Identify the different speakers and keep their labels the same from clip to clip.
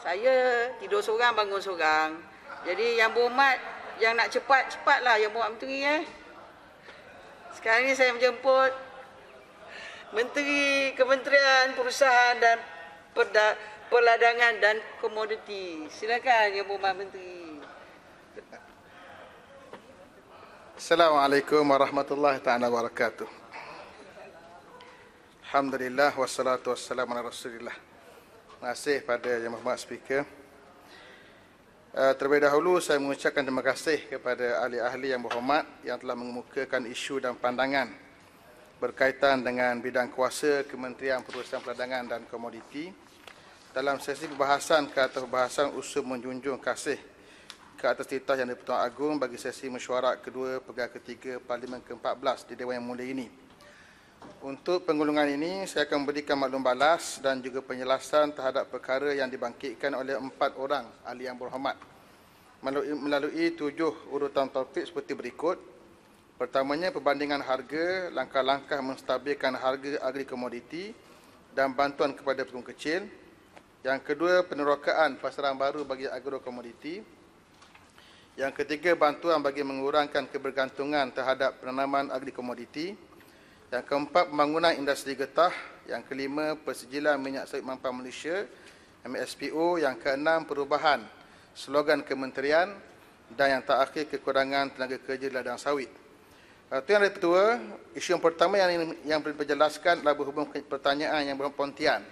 Speaker 1: Saya tidur seorang, bangun seorang. Jadi yang berhormat, yang nak cepat-cepatlah yang berhormat Menteri. Sekarang ni saya menjemput Menteri Kementerian Perusahaan dan Perdagangan dan Komoditi. Silakan yang berhormat Menteri.
Speaker 2: Assalamualaikum warahmatullahi taala wabarakatuh. Alhamdulillah wassalatu wassalamu ala Rasulillah. Terima kasih pada Yang Berhormat Speaker. Terlebih dahulu saya mengucapkan terima kasih kepada ahli-ahli yang berhormat yang telah mengemukakan isu dan pandangan berkaitan dengan bidang kuasa Kementerian Perusahaan Perdagangan dan Komoditi dalam sesi pembahasan ke atas pembahasan usul menjunjung kasih ke atas titah Yang di-Pertuan Agong bagi sesi mesyuarat kedua pegang ketiga Parlimen ke-14 di Dewan Yang Mulia ini. Untuk penggulungan ini, saya akan memberikan maklum balas dan juga penjelasan terhadap perkara yang dibangkitkan oleh 4 orang ahli yang berhormat melalui 7 urutan topik seperti berikut. Pertamanya, perbandingan harga, langkah-langkah menstabilkan harga agri komoditi dan bantuan kepada pedagang kecil. Yang kedua, penerokaan pasaran baru bagi agrokomoditi. Yang ketiga, bantuan bagi mengurangkan kebergantungan terhadap penanaman agri komoditi. Yang keempat, pembangunan industri getah. Yang kelima, persejilan minyak sawit mampang Malaysia, MSPO. Yang keenam, perubahan slogan kementerian. Dan yang terakhir, kekurangan tenaga kerja di ladang sawit. Itu yang kedua, isu yang pertama yang diperjelaskan adalah berhubung pertanyaan yang berpontian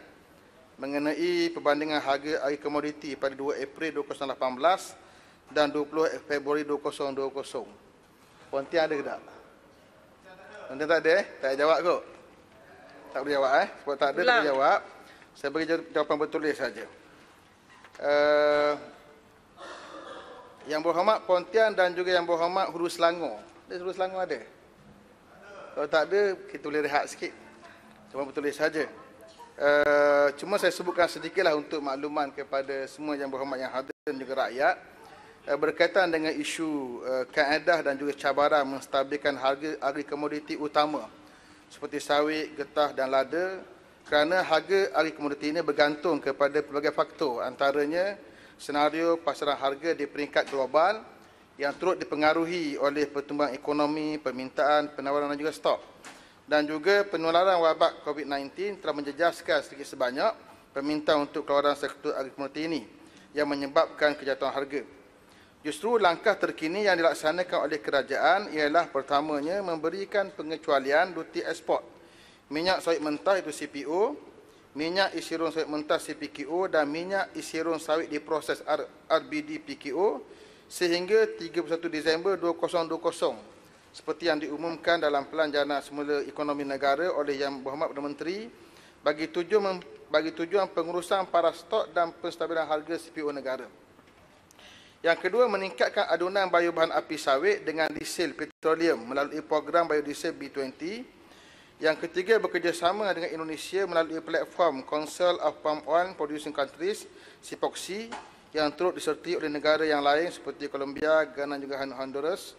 Speaker 2: mengenai perbandingan harga agri komoditi pada 2 April 2018 dan 20 Februari 2020. Pontian ada ke tak? Pontian tak ada Tak ada jawab kot? Tak boleh jawab Sebab tak ada, tak boleh jawab. Saya bagi jawapan bertulis saja. Yang berhormat Pontian dan juga yang berhormat Hulu Selangor. Hulu Selangor ada? Kalau tak ada, kita boleh rehat sikit. Cuma bertulis saja. Cuma saya sebutkan sedikitlah untuk makluman kepada semua yang berhormat yang hadir dan juga rakyat berkaitan dengan isu kaedah dan juga cabaran menstabilkan harga agri komoditi utama seperti sawit, getah dan lada, kerana harga agri komoditi ini bergantung kepada pelbagai faktor, antaranya senario pasaran harga di peringkat global yang turut dipengaruhi oleh pertumbuhan ekonomi, permintaan, penawaran dan juga stok. Dan juga penularan wabak COVID-19 telah menjejaskan sedikit sebanyak permintaan untuk keluaran sektor agri komoditi ini yang menyebabkan kejatuhan harga. Justru langkah terkini yang dilaksanakan oleh kerajaan ialah pertamanya memberikan pengecualian duty ekspor minyak sawit mentah itu CPO, minyak isi run sawit mentah CPKO dan minyak isi run sawit diproses RBD PKO sehingga 31 Disember 2020 seperti yang diumumkan dalam Pelan Jana Semula Ekonomi Negara oleh Yang Berhormat Perdana Menteri bagi tujuan pengurusan para stok dan penstabilan harga CPO negara. Yang kedua, meningkatkan adunan biobahan api sawit dengan diesel petroleum melalui program biodiesel B20. Yang ketiga, bekerjasama dengan Indonesia melalui platform Council of Palm Oil Producing Countries, CPOCSI, yang turut disertai oleh negara yang lain seperti Colombia, Ghana dan juga Honduras.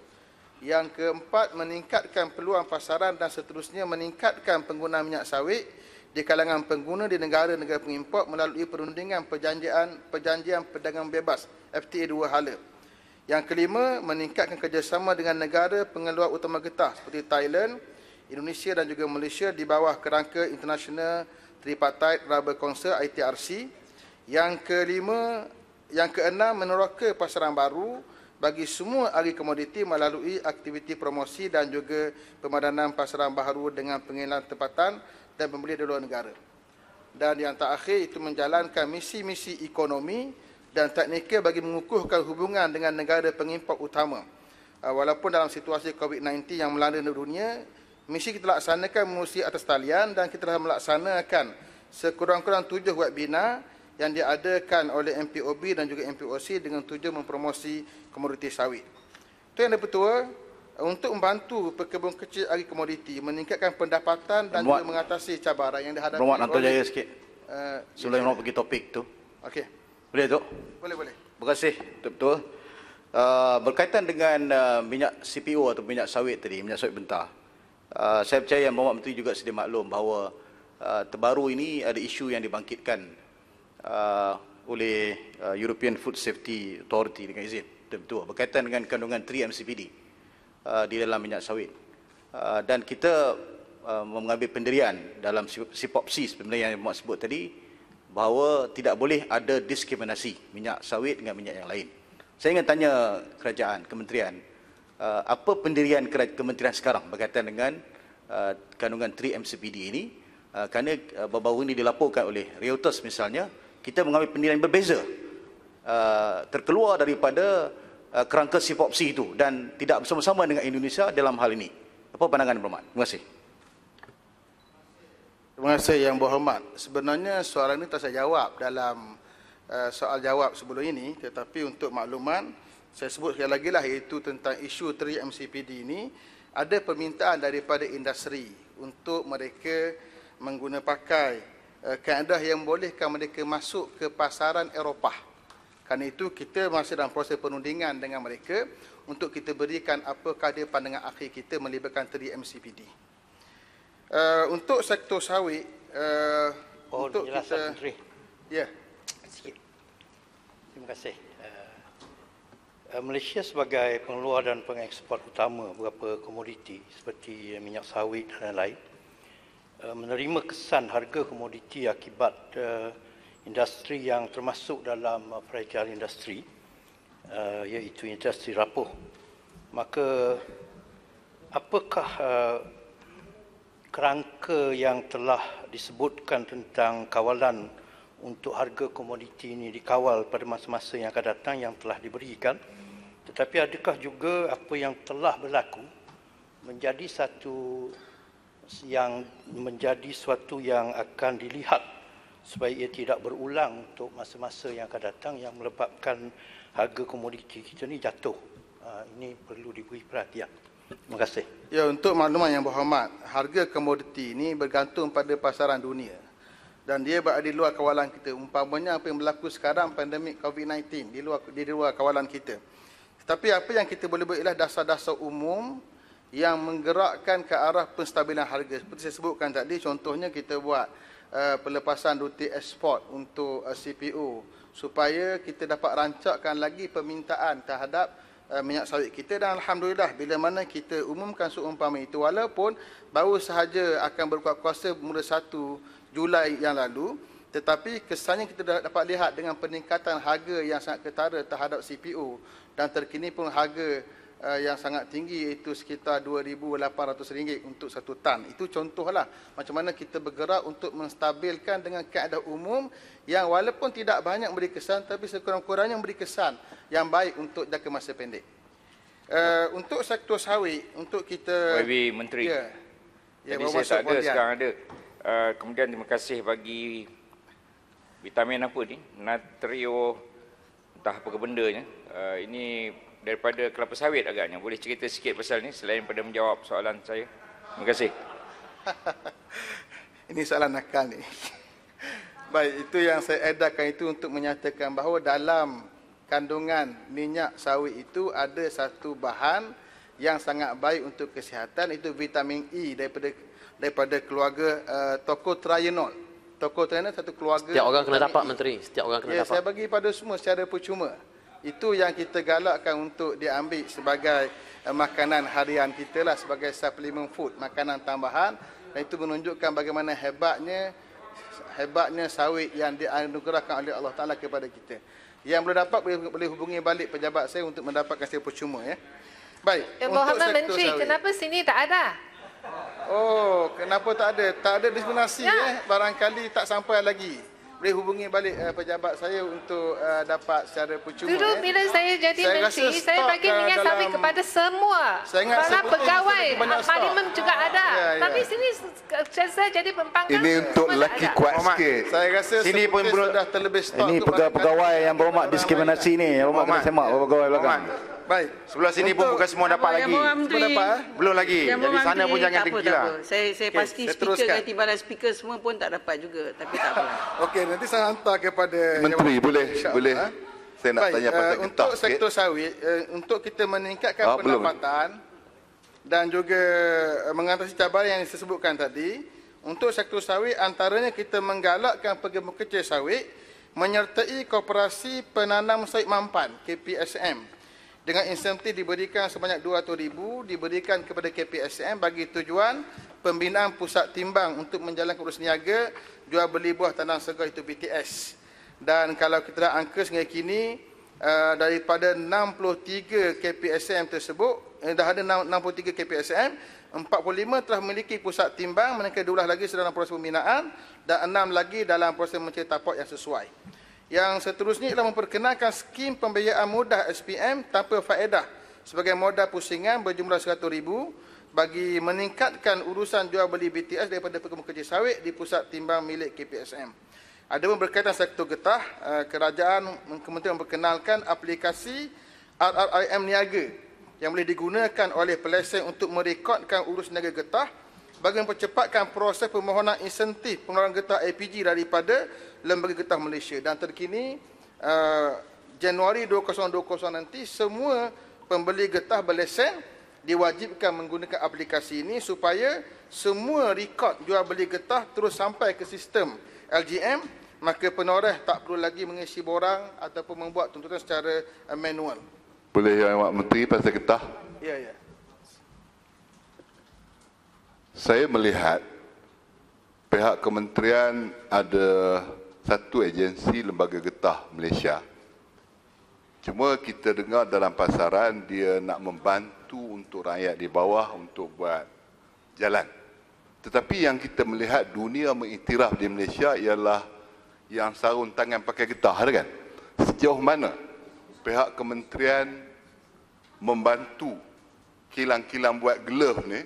Speaker 2: Yang keempat, meningkatkan peluang pasaran dan seterusnya meningkatkan penggunaan minyak sawit di kalangan pengguna di negara-negara pengimport melalui perundingan perjanjian perdagangan bebas FTA 2 hala. Yang kelima, meningkatkan kerjasama dengan negara pengeluar utama getah seperti Thailand, Indonesia dan juga Malaysia di bawah kerangka International Tripartite Rubber Council ITRC. Yang keenam, meneroka pasaran baru bagi semua agri komoditi melalui aktiviti promosi dan juga pemadanan pasaran baru dengan pengiriman tempatan dan pembelian di luar negara. Dan yang terakhir itu menjalankan misi-misi ekonomi dan teknikal bagi mengukuhkan hubungan dengan negara pengimport utama. Walaupun dalam situasi COVID-19 yang melanda dunia, misi kita laksanakan melalui atas talian dan kita telah melaksanakan sekurang-kurang 7 webinar yang diadakan oleh MPOB dan juga MPOC dengan tujuan mempromosi komoditi sawit. Itu yang pertama, untuk membantu pekebun kecil agri komoditi meningkatkan pendapatan dan juga mengatasi cabaran yang dihadapi
Speaker 3: oleh Anton Jaya sikit. Sebelum nak pergi topik tu.
Speaker 2: Okey.
Speaker 3: Boleh tu?
Speaker 2: Boleh.
Speaker 3: Terima kasih, betul-betul. Berkaitan dengan minyak CPO atau minyak sawit tadi, minyak sawit mentah. Saya percaya Yang Berhormat Menteri juga sedia maklum bahawa terbaru ini ada isu yang dibangkitkan oleh European Food Safety Authority dengan izin tertentu berkaitan dengan kandungan 3-MCPD di dalam minyak sawit. Dan kita mengambil pendirian dalam SIPOPSI sebenarnya yang Muhammad sebut tadi, bahawa tidak boleh ada diskriminasi minyak sawit dengan minyak yang lain. Saya ingin tanya kerajaan, kementerian, apa pendirian kementerian sekarang berkaitan dengan kandungan 3-MCPD ini? Kerana baru-baru ini dilaporkan oleh Reuters misalnya, kita mengambil pendirian berbeza, terkeluar daripada kerangka SIPOPSI itu dan tidak bersama-sama dengan Indonesia dalam hal ini. Apa pandangan Berhormat? Terima kasih.
Speaker 2: Terima kasih Yang Berhormat. Sebenarnya soalan ini tak saya jawab dalam soal jawab sebelum ini, tetapi untuk makluman saya sebut sekali lagi lah, iaitu tentang isu 3-MCPD ini, ada permintaan daripada industri untuk mereka mengguna pakai kaedah yang membolehkan mereka masuk ke pasaran Eropah. Kerana itu kita masih dalam proses perundingan dengan mereka untuk kita berikan apakah dia pandangan akhir kita melibatkan 3-MCPD. Untuk sektor sawit, untuk kita... Menteri. Ya.
Speaker 4: Sikit. Terima kasih. Malaysia sebagai pengeluar dan pengeksport utama beberapa komoditi seperti minyak sawit dan lain-lain, menerima kesan harga komoditi akibat industri yang termasuk dalam fragile industri, iaitu industri rapuh. Maka apakah kerangka yang telah disebutkan tentang kawalan untuk harga komoditi ini dikawal pada masa-masa yang akan datang yang telah diberikan, tetapi adakah juga apa yang telah berlaku menjadi suatu yang akan dilihat supaya ia tidak berulang untuk masa-masa yang akan datang yang menyebabkan harga komoditi kita ni jatuh. Ini perlu diberi perhatian. Terima kasih.
Speaker 2: Ya, untuk makluman Yang Berhormat, harga komoditi ini bergantung pada pasaran dunia dan dia berada di luar kawalan kita. Umpamanya apa yang berlaku sekarang, pandemik COVID-19, di luar kawalan kita. Tetapi apa yang kita boleh buat ialah dasar-dasar umum yang menggerakkan ke arah penstabilan harga. Seperti saya sebutkan tadi, contohnya kita buat pelepasan duty ekspor untuk CPO supaya kita dapat rancakkan lagi permintaan terhadap minyak sawit kita. Dan alhamdulillah, bila mana kita umumkan seumpama itu, walaupun baru sahaja akan berkuat kuasa mula 1 Julai yang lalu, tetapi kesannya kita dapat lihat dengan peningkatan harga yang sangat ketara terhadap CPO dan terkini pun harga yang sangat tinggi, iaitu sekitar RM2,800 untuk 1 tan. Itu contohlah macam mana kita bergerak untuk menstabilkan dengan kaedah umum yang walaupun tidak banyak beri kesan, tapi sekurang-kurangnya beri kesan yang baik untuk jangka masa pendek. Untuk sektor sawit, untuk kita...
Speaker 5: YB Menteri.
Speaker 2: Ya,
Speaker 5: jadi saya tak ada, sekarang ada. Kemudian terima kasih bagi vitamin apa ni, natrio, entah apa bendanya. Ini daripada kelapa sawit agaknya. Boleh cerita sikit pasal ni selain pada menjawab soalan saya? Terima kasih.
Speaker 2: Ini soalan nakal ni. Baik, itu yang saya edarkan itu untuk menyatakan bahawa dalam kandungan minyak sawit itu ada satu bahan yang sangat baik untuk kesihatan, itu vitamin E daripada keluarga tocotrienol. Tocotrienol satu keluarga.
Speaker 6: Setiap orang kena dapat, Menteri. Setiap orang kena dapat.
Speaker 2: Saya bagi pada semua secara percuma. Itu yang kita galakkan untuk diambil sebagai makanan harian kita lah, sebagai supplement food, makanan tambahan. Dan itu menunjukkan bagaimana hebatnya sawit yang dianugerahkan oleh Allah Ta'ala kepada kita. Yang belum dapat boleh hubungi balik pejabat saya untuk mendapatkan secara percuma. Ya. Baik.
Speaker 7: Mohon Menteri, sawit, kenapa sini tak ada?
Speaker 2: Oh, kenapa tak ada? Tak ada diskriminasi. Ya. Barangkali tak sampai lagi. Boleh hubungi balik pejabat saya untuk dapat secara percuma.
Speaker 7: Dulu bila saya jadi menteri, saya bagi minyak sawit kepada semua. Para pegawai parlimen juga ada. Tapi sini saya jadi pembangkang.
Speaker 8: Ini untuk lelaki kuat sikit.
Speaker 2: Saya rasa sini pun sudah terlebih stok.
Speaker 3: Ini pegawai yang Berhormat diskriminasi ni. Berhormat kena semak pegawai belakang.
Speaker 2: Baik.
Speaker 8: Sebelah sini pun bukan semua dapat lagi. Belum lagi. Jadi sana pun jangan degil lah.
Speaker 1: Saya pasti speaker dan timbalan speaker semua pun tak dapat juga. Tapi tak apa.
Speaker 2: Okey, nanti saya hantar kepada
Speaker 8: Menteri. Boleh. Saya nak tanya pasal getah
Speaker 2: untuk sektor sawit, untuk kita meningkatkan pendapatan dan juga mengatasi cabaran yang saya sebutkan tadi, untuk sektor sawit antaranya kita menggalakkan pekerja sawit menyertai Koperasi Penanam Sawit Mampan KPSM dengan insentif diberikan sebanyak 200,000 diberikan kepada KPSM bagi tujuan pembinaan pusat timbang untuk menjalankan urus niaga jual beli buah tanam segar itu BTS. Dan kalau kita dah angka sehingga kini daripada 63 KPSM tersebut, dah ada 63 KPSM, 45 telah memiliki pusat timbang, manakala 12 lagi sedang dalam proses pembinaan dan 6 lagi dalam proses mencari tapak yang sesuai. Yang seterusnya ialah memperkenalkan skim pembiayaan mudah SPM tanpa faedah sebagai modal pusingan berjumlah 100,000 bagi meningkatkan urusan jual beli BTS daripada pekebun kecil sawit di pusat timbang milik KPSM. Adapun berkaitan sektor getah, kerajaan kementerian memperkenalkan aplikasi RRIM Niaga yang boleh digunakan oleh peleseng untuk merekodkan urus niaga getah bagi mempercepatkan proses permohonan insentif pengeluaran getah LPG daripada Lembaga Getah Malaysia. Dan terkini Januari 2020 nanti semua pembeli getah berlesen diwajibkan menggunakan aplikasi ini supaya semua rekod jual beli getah terus sampai ke sistem LGM, maka penoreh tak perlu lagi mengisi borang ataupun membuat tuntutan secara manual.
Speaker 9: Boleh Yang Amat Menteri pasal getah?
Speaker 2: Ya, ya.
Speaker 9: Saya melihat pihak kementerian ada satu agensi Lembaga Getah Malaysia. Cuma kita dengar dalam pasaran dia nak membantu untuk rakyat di bawah untuk buat jalan. Tetapi yang kita melihat dunia mengiktiraf di Malaysia ialah yang sarung tangan pakai getah, kan? Sejauh mana pihak kementerian membantu kilang-kilang buat glove ni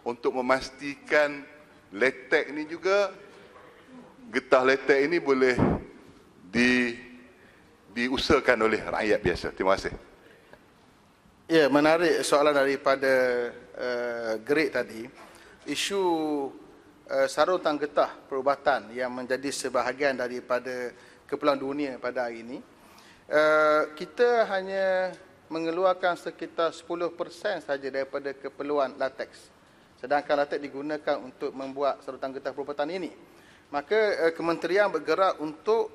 Speaker 9: untuk memastikan letek ni juga, getah letek ini boleh diusahakan oleh rakyat biasa. Terima kasih.
Speaker 2: Ya, menarik soalan daripada Greg tadi. Isu sarung tangan getah perubatan yang menjadi sebahagian daripada keperluan dunia pada hari ini. Kita hanya mengeluarkan sekitar 10% saja daripada keperluan latex. Sedangkan latex digunakan untuk membuat sarung tangan getah perubatan ini. Maka kementerian bergerak untuk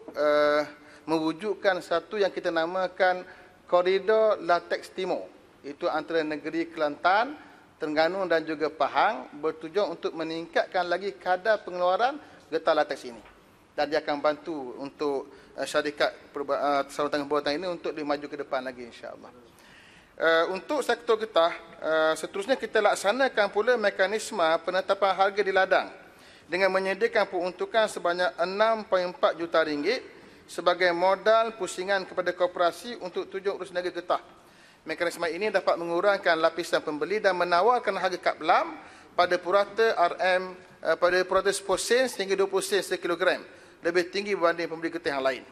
Speaker 2: mewujudkan satu yang kita namakan koridor latex timur. Itu antara negeri Kelantan, Terengganu dan juga Pahang, bertujuan untuk meningkatkan lagi kadar pengeluaran getah latex ini. Dan dia akan bantu untuk syarikat sarung tangan perubatan ini untuk dimaju ke depan lagi, insya-Allah. Untuk sektor getah, seterusnya kita laksanakan pula mekanisme penetapan harga di ladang dengan menyediakan peruntukan sebanyak 6.4 juta ringgit sebagai modal pusingan kepada koperasi untuk tujuan urus niaga getah. Mekanisme ini dapat mengurangkan lapisan pembeli dan menawarkan harga kad belam pada purata RM pada purata 10 sen hingga 20 sen sekilogram, lebih tinggi berbanding pembeli getah yang lain.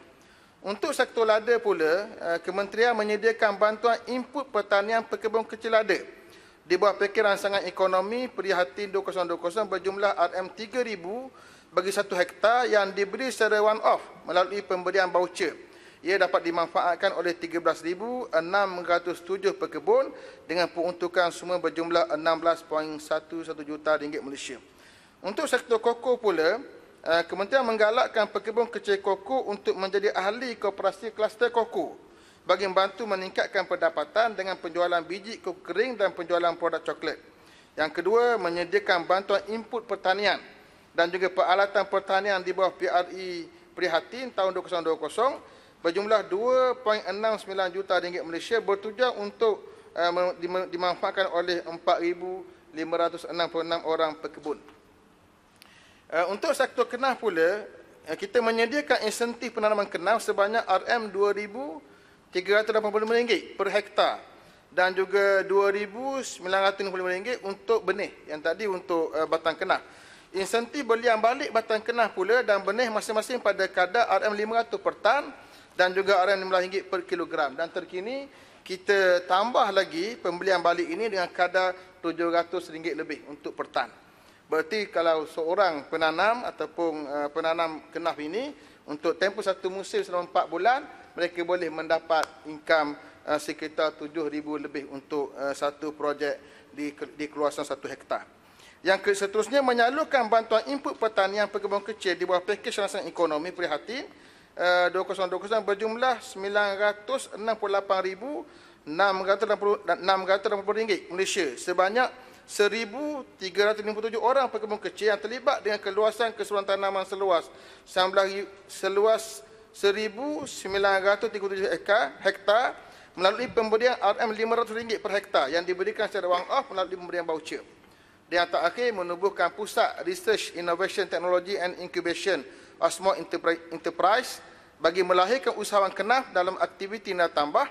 Speaker 2: Untuk sektor lada pula, kementerian menyediakan bantuan input pertanian pekebun kecil lada di bawah pakej rangsangan ekonomi Prihatin 2020 berjumlah RM3,000 bagi 1 hektar yang diberi secara one-off melalui pemberian voucher. Ia dapat dimanfaatkan oleh 13,607 pekebun dengan peruntukan semua berjumlah 16.11 juta ringgit Malaysia. Untuk sektor koko pula, kementerian menggalakkan pekebun kecil koko untuk menjadi ahli koperasi kluster koko bagi membantu meningkatkan pendapatan dengan penjualan biji koko kering dan penjualan produk coklat. Yang kedua, menyediakan bantuan input pertanian dan juga peralatan pertanian di bawah PRI Prihatin tahun 2020 berjumlah 2.69 juta ringgit Malaysia bertujuan untuk dimanfaatkan oleh 4,566 orang pekebun. Untuk sektor kenaf pula, kita menyediakan insentif penanaman kenaf sebanyak RM2,385 per hektar dan juga RM2,955 untuk benih yang tadi untuk batang kenaf. Insentif belian balik batang kenaf pula dan benih masing-masing pada kadar RM500 per tan dan juga RM15 per kilogram. Dan terkini kita tambah lagi pembelian balik ini dengan kadar RM700 lebih untuk per tan. Berarti kalau seorang penanam ataupun penanam kenaf ini untuk tempoh satu musim selama 4 bulan, mereka boleh mendapat income sekitar RM7,000 lebih untuk satu projek di kawasan 1 hektar. Yang seterusnya menyalurkan bantuan input pertanian pekebun kecil di bawah pakej rangsangan ekonomi Prihatin 2020 berjumlah RM968,680 Malaysia. Sebanyak 1,357 orang pekebun kecil yang terlibat dengan keluasan keseluruhan tanaman seluas 1,937 hektar melalui pemberian RM500 per hektar yang diberikan secara one-off melalui pemberian voucher. Dan yang terakhir, menubuhkan Pusat Research, Innovation, Technology and Incubation of Small Enterprise bagi melahirkan usahawan kenaf dalam aktiviti nilai tambah,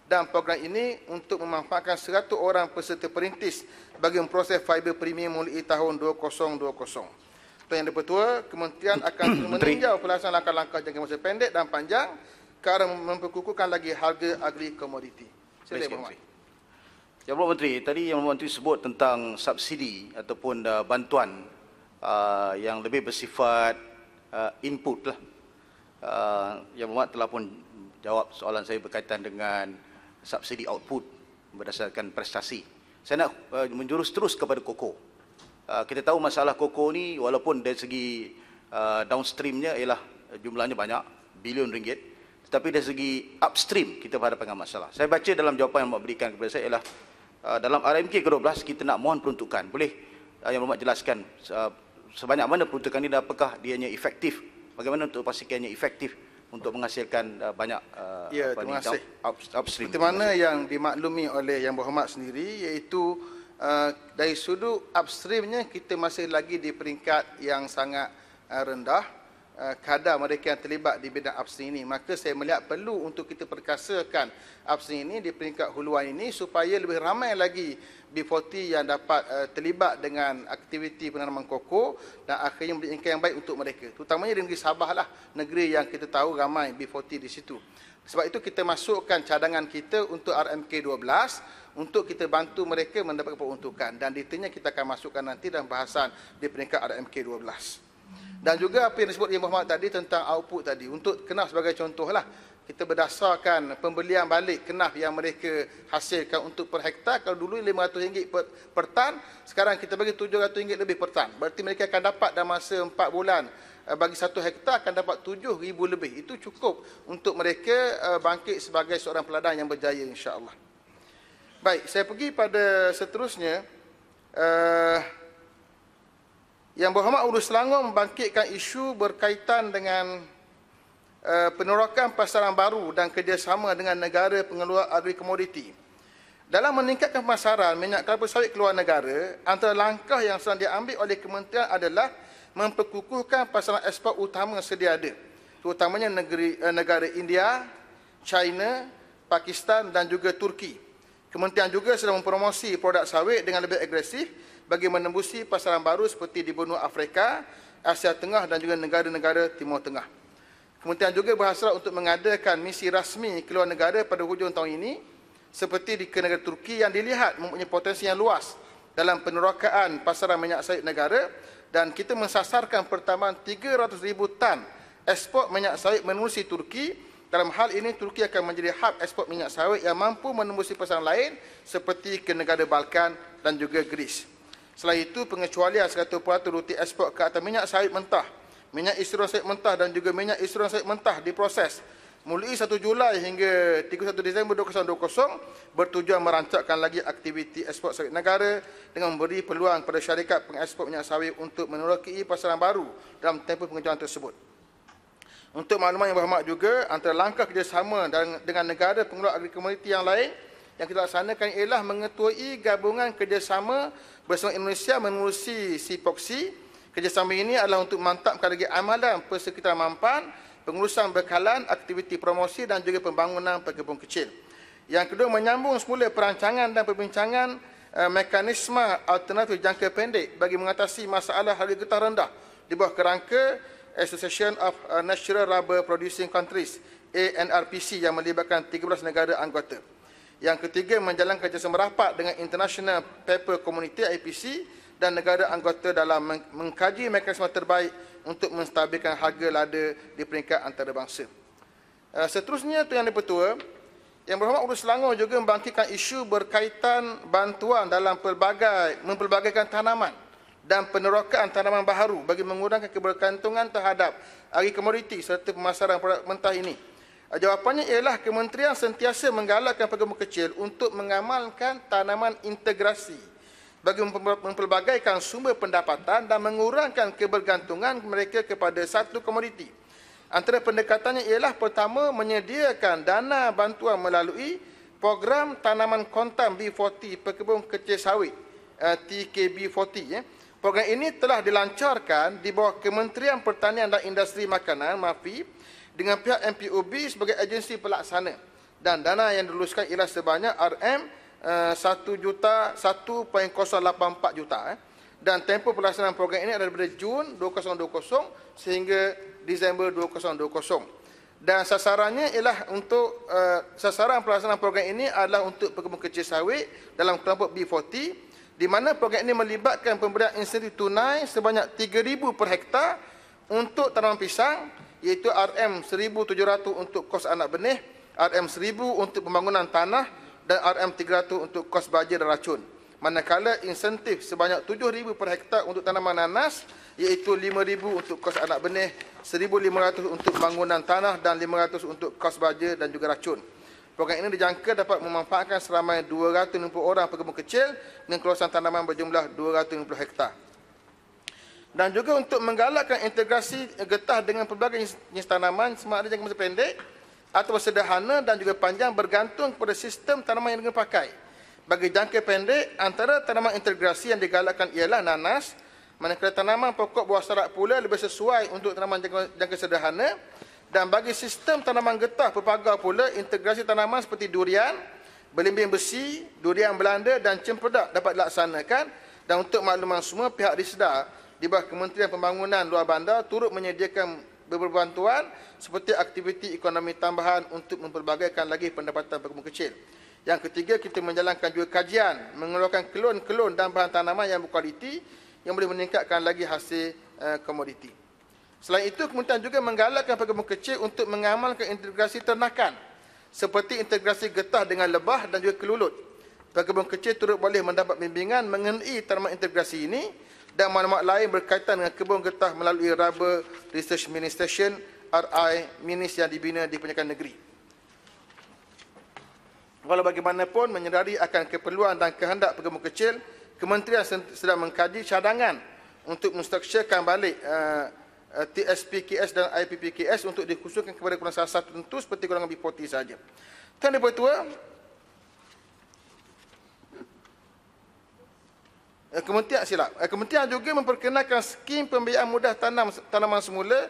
Speaker 2: dan program ini untuk memanfaatkan 100 orang peserta perintis bagi memproses fiber premium mulai tahun 2020. Tuan Yang Dipertua, Kementerian akan meninjau pelaksanaan langkah-langkah jangka masa pendek dan panjang ke arah memperkukuhkan lagi harga agri komoditi. Silakan, Mohd.
Speaker 3: Yang Berhormat Menteri, tadi Yang Berhormat Menteri sebut tentang subsidi ataupun bantuan yang lebih bersifat input lah. Yang Berhormat telah pun jawab soalan saya berkaitan dengan subsidi output berdasarkan prestasi. Saya nak menjurus terus kepada koko. Kita tahu masalah koko ni walaupun dari segi downstreamnya ialah jumlahnya banyak, bilion ringgit, tetapi dari segi upstream kita berhadapan dengan masalah. Saya baca dalam jawapan yang berikan kepada saya ialah dalam RMK ke-12 kita nak mohon peruntukan. Boleh Yang Berhormat jelaskan sebanyak mana peruntukan ini dan apakah dianya efektif? Bagaimana untuk pastikannya efektif untuk menghasilkan banyak
Speaker 2: terima kasih.
Speaker 3: Upstream.
Speaker 2: Seperti mana yang dimaklumi oleh Yang Berhormat sendiri, iaitu dari sudut upstreamnya kita masih lagi di peringkat yang sangat rendah kadar mereka yang terlibat di bidang upstream ini. Maka saya melihat perlu untuk kita perkasakan upstream ini di peringkat huluan ini supaya lebih ramai lagi B40 yang dapat terlibat dengan aktiviti penanaman koko dan akhirnya memberi income yang baik untuk mereka. Terutamanya di negeri Sabah lah, negeri yang kita tahu ramai B40 di situ. Sebab itu kita masukkan cadangan kita untuk RMK 12 untuk kita bantu mereka mendapat peruntukan, dan detailnya kita akan masukkan nanti dalam bahasan di peringkat RMK 12. Dan juga apa yang disebut Yang Berhormat tadi tentang output tadi, untuk kenaf sebagai contoh lah, kita berdasarkan pembelian balik kenaf yang mereka hasilkan untuk per hektar. Kalau dulu RM500 per tan, sekarang kita bagi RM700 lebih per tan. Berarti mereka akan dapat dalam masa 4 bulan bagi 1 hektar akan dapat RM7,000 lebih. Itu cukup untuk mereka bangkit sebagai seorang peladang yang berjaya, insya-Allah. Baik, saya pergi pada seterusnya. Yang Berhormat Urus Selangor membangkitkan isu berkaitan dengan penerokan pasaran baru dan kerjasama dengan negara pengeluar agri komoditi. Dalam meningkatkan pemasaran minyak kelapa sawit keluar negara, antara langkah yang sedang diambil oleh kementerian adalah memperkukuhkan pasaran ekspor utama sedia ada, terutamanya negara India, China, Pakistan dan juga Turki. Kementerian juga sedang mempromosi produk sawit dengan lebih agresif bagi menembusi pasaran baru seperti di benua Afrika, Asia Tengah dan juga negara-negara Timur Tengah. Kementerian juga berhasrat untuk mengadakan misi rasmi keluar negara pada hujung tahun ini seperti di negara Turki yang dilihat mempunyai potensi yang luas dalam penerokaan pasaran minyak sawit negara, dan kita mensasarkan pertambahan 300,000 tan ekspor minyak sawit menerusi Turki. Dalam hal ini, Turki akan menjadi hub ekspor minyak sawit yang mampu menembusi pasaran lain seperti ke negara Balkan dan juga Greece. Selain itu, pengecualian 100% ruti ekspor ke atas minyak sawit mentah, minyak istirahat sawit mentah dan juga minyak istirahat sawit mentah diproses mulai 1 Julai hingga 31 Disember 2020 bertujuan merancangkan lagi aktiviti ekspor sawit negara dengan memberi peluang kepada syarikat pengekspor minyak sawit untuk menerokai pasaran baru dalam tempoh pengecualian tersebut. Untuk makluman Yang Berhormat juga, antara langkah kerjasama dengan negara pengeluar agri komoditi yang lain yang kita laksanakan ialah mengetuai gabungan kerjasama bersama Indonesia menerusi SIPOKSI. Kerjasama ini adalah untuk memantapkan lagi amalan persekitaran mampan, pengurusan bekalan, aktiviti promosi dan juga pembangunan pekebun kecil. Yang kedua, menyambung semula perancangan dan perbincangan mekanisme alternatif jangka pendek bagi mengatasi masalah harga getah rendah di bawah kerangka Association of Natural Rubber Producing Countries ANRPC yang melibatkan 13 negara anggota. Yang ketiga, menjalankan kerjasama rapat dengan International Paper Community IPC dan negara anggota dalam mengkaji mekanisme terbaik untuk menstabilkan harga lada di peringkat antarabangsa. Seterusnya, Tuan Yang Dipertua, Yang Berhormat Urus Selangor juga membangkitkan isu berkaitan bantuan dalam mempelbagaikan tanaman dan penerokaan tanaman baharu bagi mengurangkan kebergantungan terhadap agri komoditi serta pemasaran produk mentah ini. Jawapannya ialah kementerian sentiasa menggalakkan pegawai kecil untuk mengamalkan tanaman integrasi bagi mempelbagaikan sumber pendapatan dan mengurangkan kebergantungan mereka kepada satu komoditi. Antara pendekatannya ialah pertama, menyediakan dana bantuan melalui program tanaman kontan B40 pekebun kecil sawit TKB40. Program ini telah dilancarkan di bawah Kementerian Pertanian dan Industri Makanan MAFI dengan pihak MPOB sebagai agensi pelaksana, dan dana yang diluluskan ialah sebanyak RM 1,084 juta. Dan tempoh pelaksanaan program ini adalah daripada Jun 2020 sehingga Disember 2020. Dan sasarannya ialah untuk sasaran pelaksanaan program ini adalah untuk pekebun kecil sawit dalam kelompok B40, di mana program ini melibatkan pemberian insentif tunai sebanyak 3,000 per hektar untuk tanaman pisang, iaitu RM1,700 untuk kos anak benih, RM1,000 untuk pembangunan tanah dan RM300 untuk kos baja dan racun. Manakala insentif sebanyak 7,000 per hektar untuk tanaman nanas, iaitu 5,000 untuk kos anak benih, 1,500 untuk bangunan tanah dan 500 untuk kos baja dan juga racun. Program ini dijangka dapat memanfaatkan seramai 250 orang pekebun kecil dengan kawasan tanaman berjumlah 250 hektar. Dan juga untuk menggalakkan integrasi getah dengan pelbagai jenis tanaman sama ada jangka masa pendek atau sederhana dan juga panjang bergantung kepada sistem tanaman yang dipakai. Bagi jangka pendek, antara tanaman integrasi yang digalakkan ialah nanas, manakala tanaman pokok buah sarak pula lebih sesuai untuk tanaman jangka sederhana. Dan bagi sistem tanaman getah pelpagar pula, integrasi tanaman seperti durian, belimbing besi, durian Belanda dan cempedak dapat dilaksanakan. Dan untuk makluman semua, pihak Risda di bawah Kementerian Pembangunan Luar Bandar turut menyediakan beberapa bantuan seperti aktiviti ekonomi tambahan untuk mempelbagaikan lagi pendapatan pekebun kecil. Yang ketiga, kita menjalankan juga kajian mengeluarkan kelon-kelon dan bahan tanaman yang berkualiti yang boleh meningkatkan lagi hasil komoditi. Selain itu, kementerian juga menggalakkan pekebun kecil untuk mengamalkan integrasi ternakan seperti integrasi getah dengan lebah dan juga kelulut. Pekebun kecil turut boleh mendapat bimbingan mengenai tanaman integrasi ini dan maklumat lain berkaitan dengan kebun getah melalui Rubber Research Mini Station RI Minis yang dibina di pendidikan negeri. Walau bagaimanapun, menyedari akan keperluan dan kehendak pekebun kecil, kementerian sedang mengkaji cadangan untuk menstrukturkan balik TSPKS dan IPPKS untuk dikhususkan kepada golongan sasaran tertentu seperti golongan B40 saja. Tuan Yang Bertua, Kementerian juga memperkenalkan skim pembiayaan mudah tanaman semula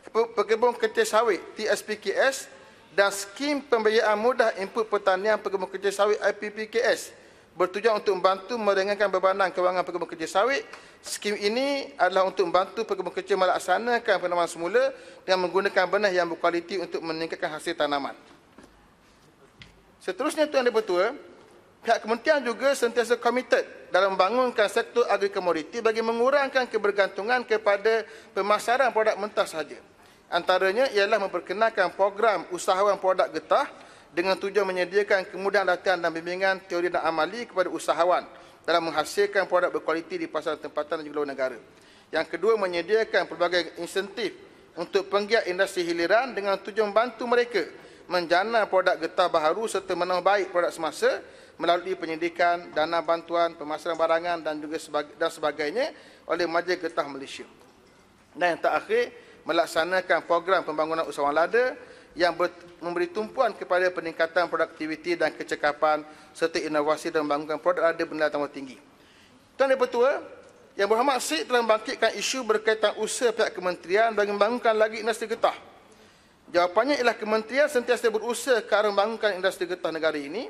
Speaker 2: pekebun kecil sawit TSPKS dan skim pembiayaan mudah input pertanian pekebun kecil sawit IPPKS bertujuan untuk membantu meringankan bebanan kewangan pekebun kecil sawit. Skim ini adalah untuk membantu pekebun kecil melaksanakan penanaman semula dengan menggunakan benih yang berkualiti untuk meningkatkan hasil tanaman. Seterusnya, Tuan Yang Bertua, pihak kementerian juga sentiasa komited dalam membangunkan sektor agri komoditi bagi mengurangkan kebergantungan kepada pemasaran produk mentah sahaja. Antaranya ialah memperkenalkan program usahawan produk getah dengan tujuan menyediakan kemudahan latihan dan bimbingan teori dan amali kepada usahawan dalam menghasilkan produk berkualiti di pasaran tempatan dan juga luar negara. Yang kedua, menyediakan pelbagai insentif untuk penggiat industri hiliran dengan tujuan membantu mereka menjana produk getah baharu serta menambah baik produk semasa melalui penyedikan, dana bantuan, pemasaran barangan dan juga sebagainya oleh Majlis Getah Malaysia. Dan yang terakhir, melaksanakan program pembangunan usahawan lada yang memberi tumpuan kepada peningkatan produktiviti dan kecekapan serta inovasi dan membangunkan produk lada bernilai tambah tinggi. Tuan Yang Bertua, Yang Berhormat Sik telah membangkitkan isu berkaitan usaha pihak kementerian bagi membangunkan lagi industri getah. Jawapannya ialah kementerian sentiasa berusaha ke arah membangunkan industri getah negara ini.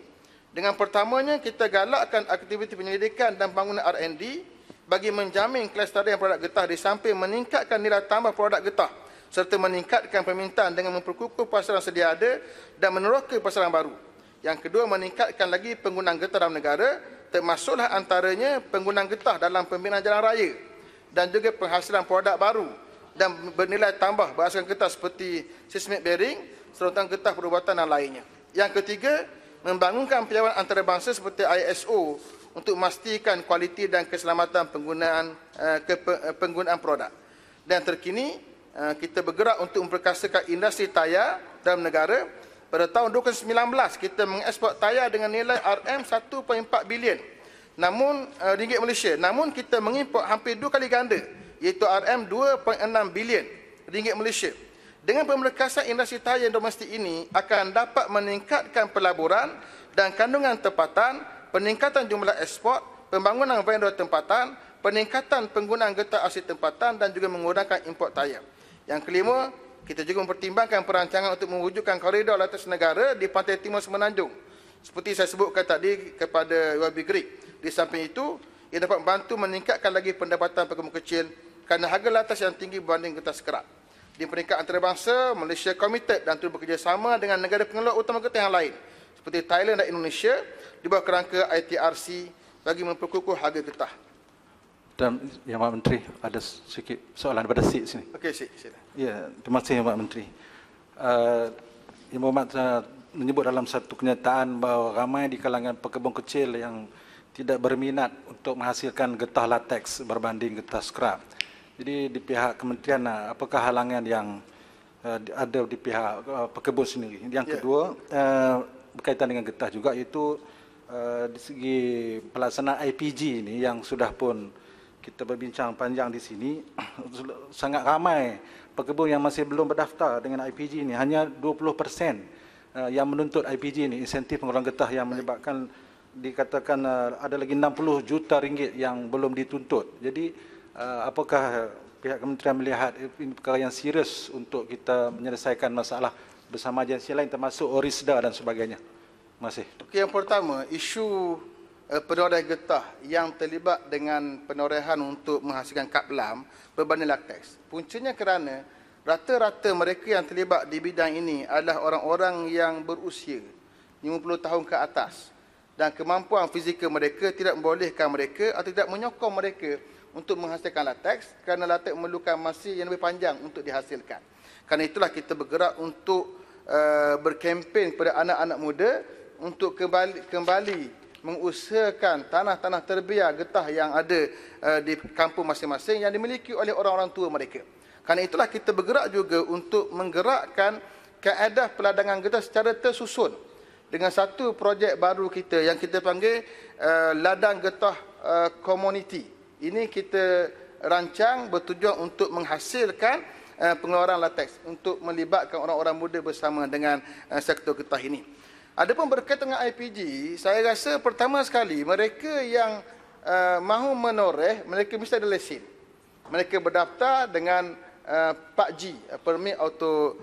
Speaker 2: Dengan pertamanya, kita galakkan aktiviti penyelidikan dan pembangunan R&D bagi menjamin kelestarian produk getah di samping meningkatkan nilai tambah produk getah serta meningkatkan permintaan dengan memperkukuh pasaran sedia ada dan meneroka pasaran baru. Yang kedua, meningkatkan lagi penggunaan getah dalam negara, termasuklah antaranya penggunaan getah dalam pembinaan jalan raya dan juga penghasilan produk baru dan bernilai tambah berasaskan getah seperti seismic bearing, serotan getah perubatan dan lainnya. Yang ketiga, membangunkan piawai antarabangsa seperti ISO untuk memastikan kualiti dan keselamatan penggunaan produk. Dan terkini, kita bergerak untuk memperkasakan industri tayar dalam negara. Pada tahun 2019, kita mengeksport tayar dengan nilai RM 1.4 bilion. Namun, ringgit Malaysia. Namun, kita mengimport hampir 2 kali ganda, iaitu RM 2.6 bilion ringgit Malaysia. Dengan pemerkasaan industri tayar domestik ini akan dapat meningkatkan pelaburan dan kandungan tempatan, peningkatan jumlah ekspor, pembangunan vendor tempatan, peningkatan penggunaan getah asli tempatan dan juga mengurangkan import tayar. Yang kelima, kita juga mempertimbangkan perancangan untuk mewujudkan koridor latex negara di pantai timur Semenanjung. Seperti saya sebutkan tadi kepada Wabi Greek. Di samping itu, ia dapat membantu meningkatkan lagi pendapatan pekebun kecil kerana harga latex yang tinggi berbanding getah sekerak. Di peringkat antarabangsa, Malaysia komited dan terus bekerjasama dengan negara pengeluar utama getah yang lain seperti Thailand dan Indonesia di bawah kerangka ITRC bagi memperkukuh harga getah.
Speaker 10: Dan Yang Pak Menteri, ada sedikit soalan daripada Sik sini.
Speaker 2: Okey, Sik, sila.
Speaker 10: Ya, terima kasih Yang Pak Menteri. Yang Muhammad menyebut dalam satu kenyataan bahawa ramai di kalangan pekebun kecil yang tidak berminat untuk menghasilkan getah latex berbanding getah scrap. Jadi di pihak kementerian, apakah halangan yang ada di pihak pekebun sendiri? Yang kedua, berkaitan dengan getah juga, iaitu di segi pelaksanaan IPG ini yang sudah pun kita berbincang panjang di sini, sangat ramai pekebun yang masih belum berdaftar dengan IPG ini. Hanya 20% yang menuntut IPG ini, insentif pengurangan getah, yang menyebabkan dikatakan ada lagi 60 juta ringgit yang belum dituntut. Jadi apakah pihak kementerian melihat ini perkara yang serius untuk kita menyelesaikan masalah bersama agensi lain termasuk ORISDA dan sebagainya? Terima kasih.
Speaker 2: Okay, yang pertama, isu penoreh getah yang terlibat dengan penorehan untuk menghasilkan kaplam berbanding latex. Puncanya kerana rata-rata mereka yang terlibat di bidang ini adalah orang-orang yang berusia 50 tahun ke atas dan kemampuan fizikal mereka tidak membolehkan mereka atau tidak menyokong mereka untuk menghasilkan latex kerana latex memerlukan masa yang lebih panjang untuk dihasilkan. Kerana itulah kita bergerak untuk berkempen kepada anak-anak muda untuk kembali mengusahakan tanah-tanah terbiar getah yang ada di kampung masing-masing yang dimiliki oleh orang-orang tua mereka. Kerana itulah kita bergerak juga untuk menggerakkan kaedah peladangan getah secara tersusun dengan satu projek baru kita yang kita panggil ladang getah community. Ini kita rancang bertujuan untuk menghasilkan pengeluaran latex untuk melibatkan orang-orang muda bersama dengan sektor getah ini. Adapun berkaitan dengan IPG, saya rasa pertama sekali mereka yang mahu menoreh, mereka mesti ada lesen. Mereka berdaftar dengan PAG, Permit Auto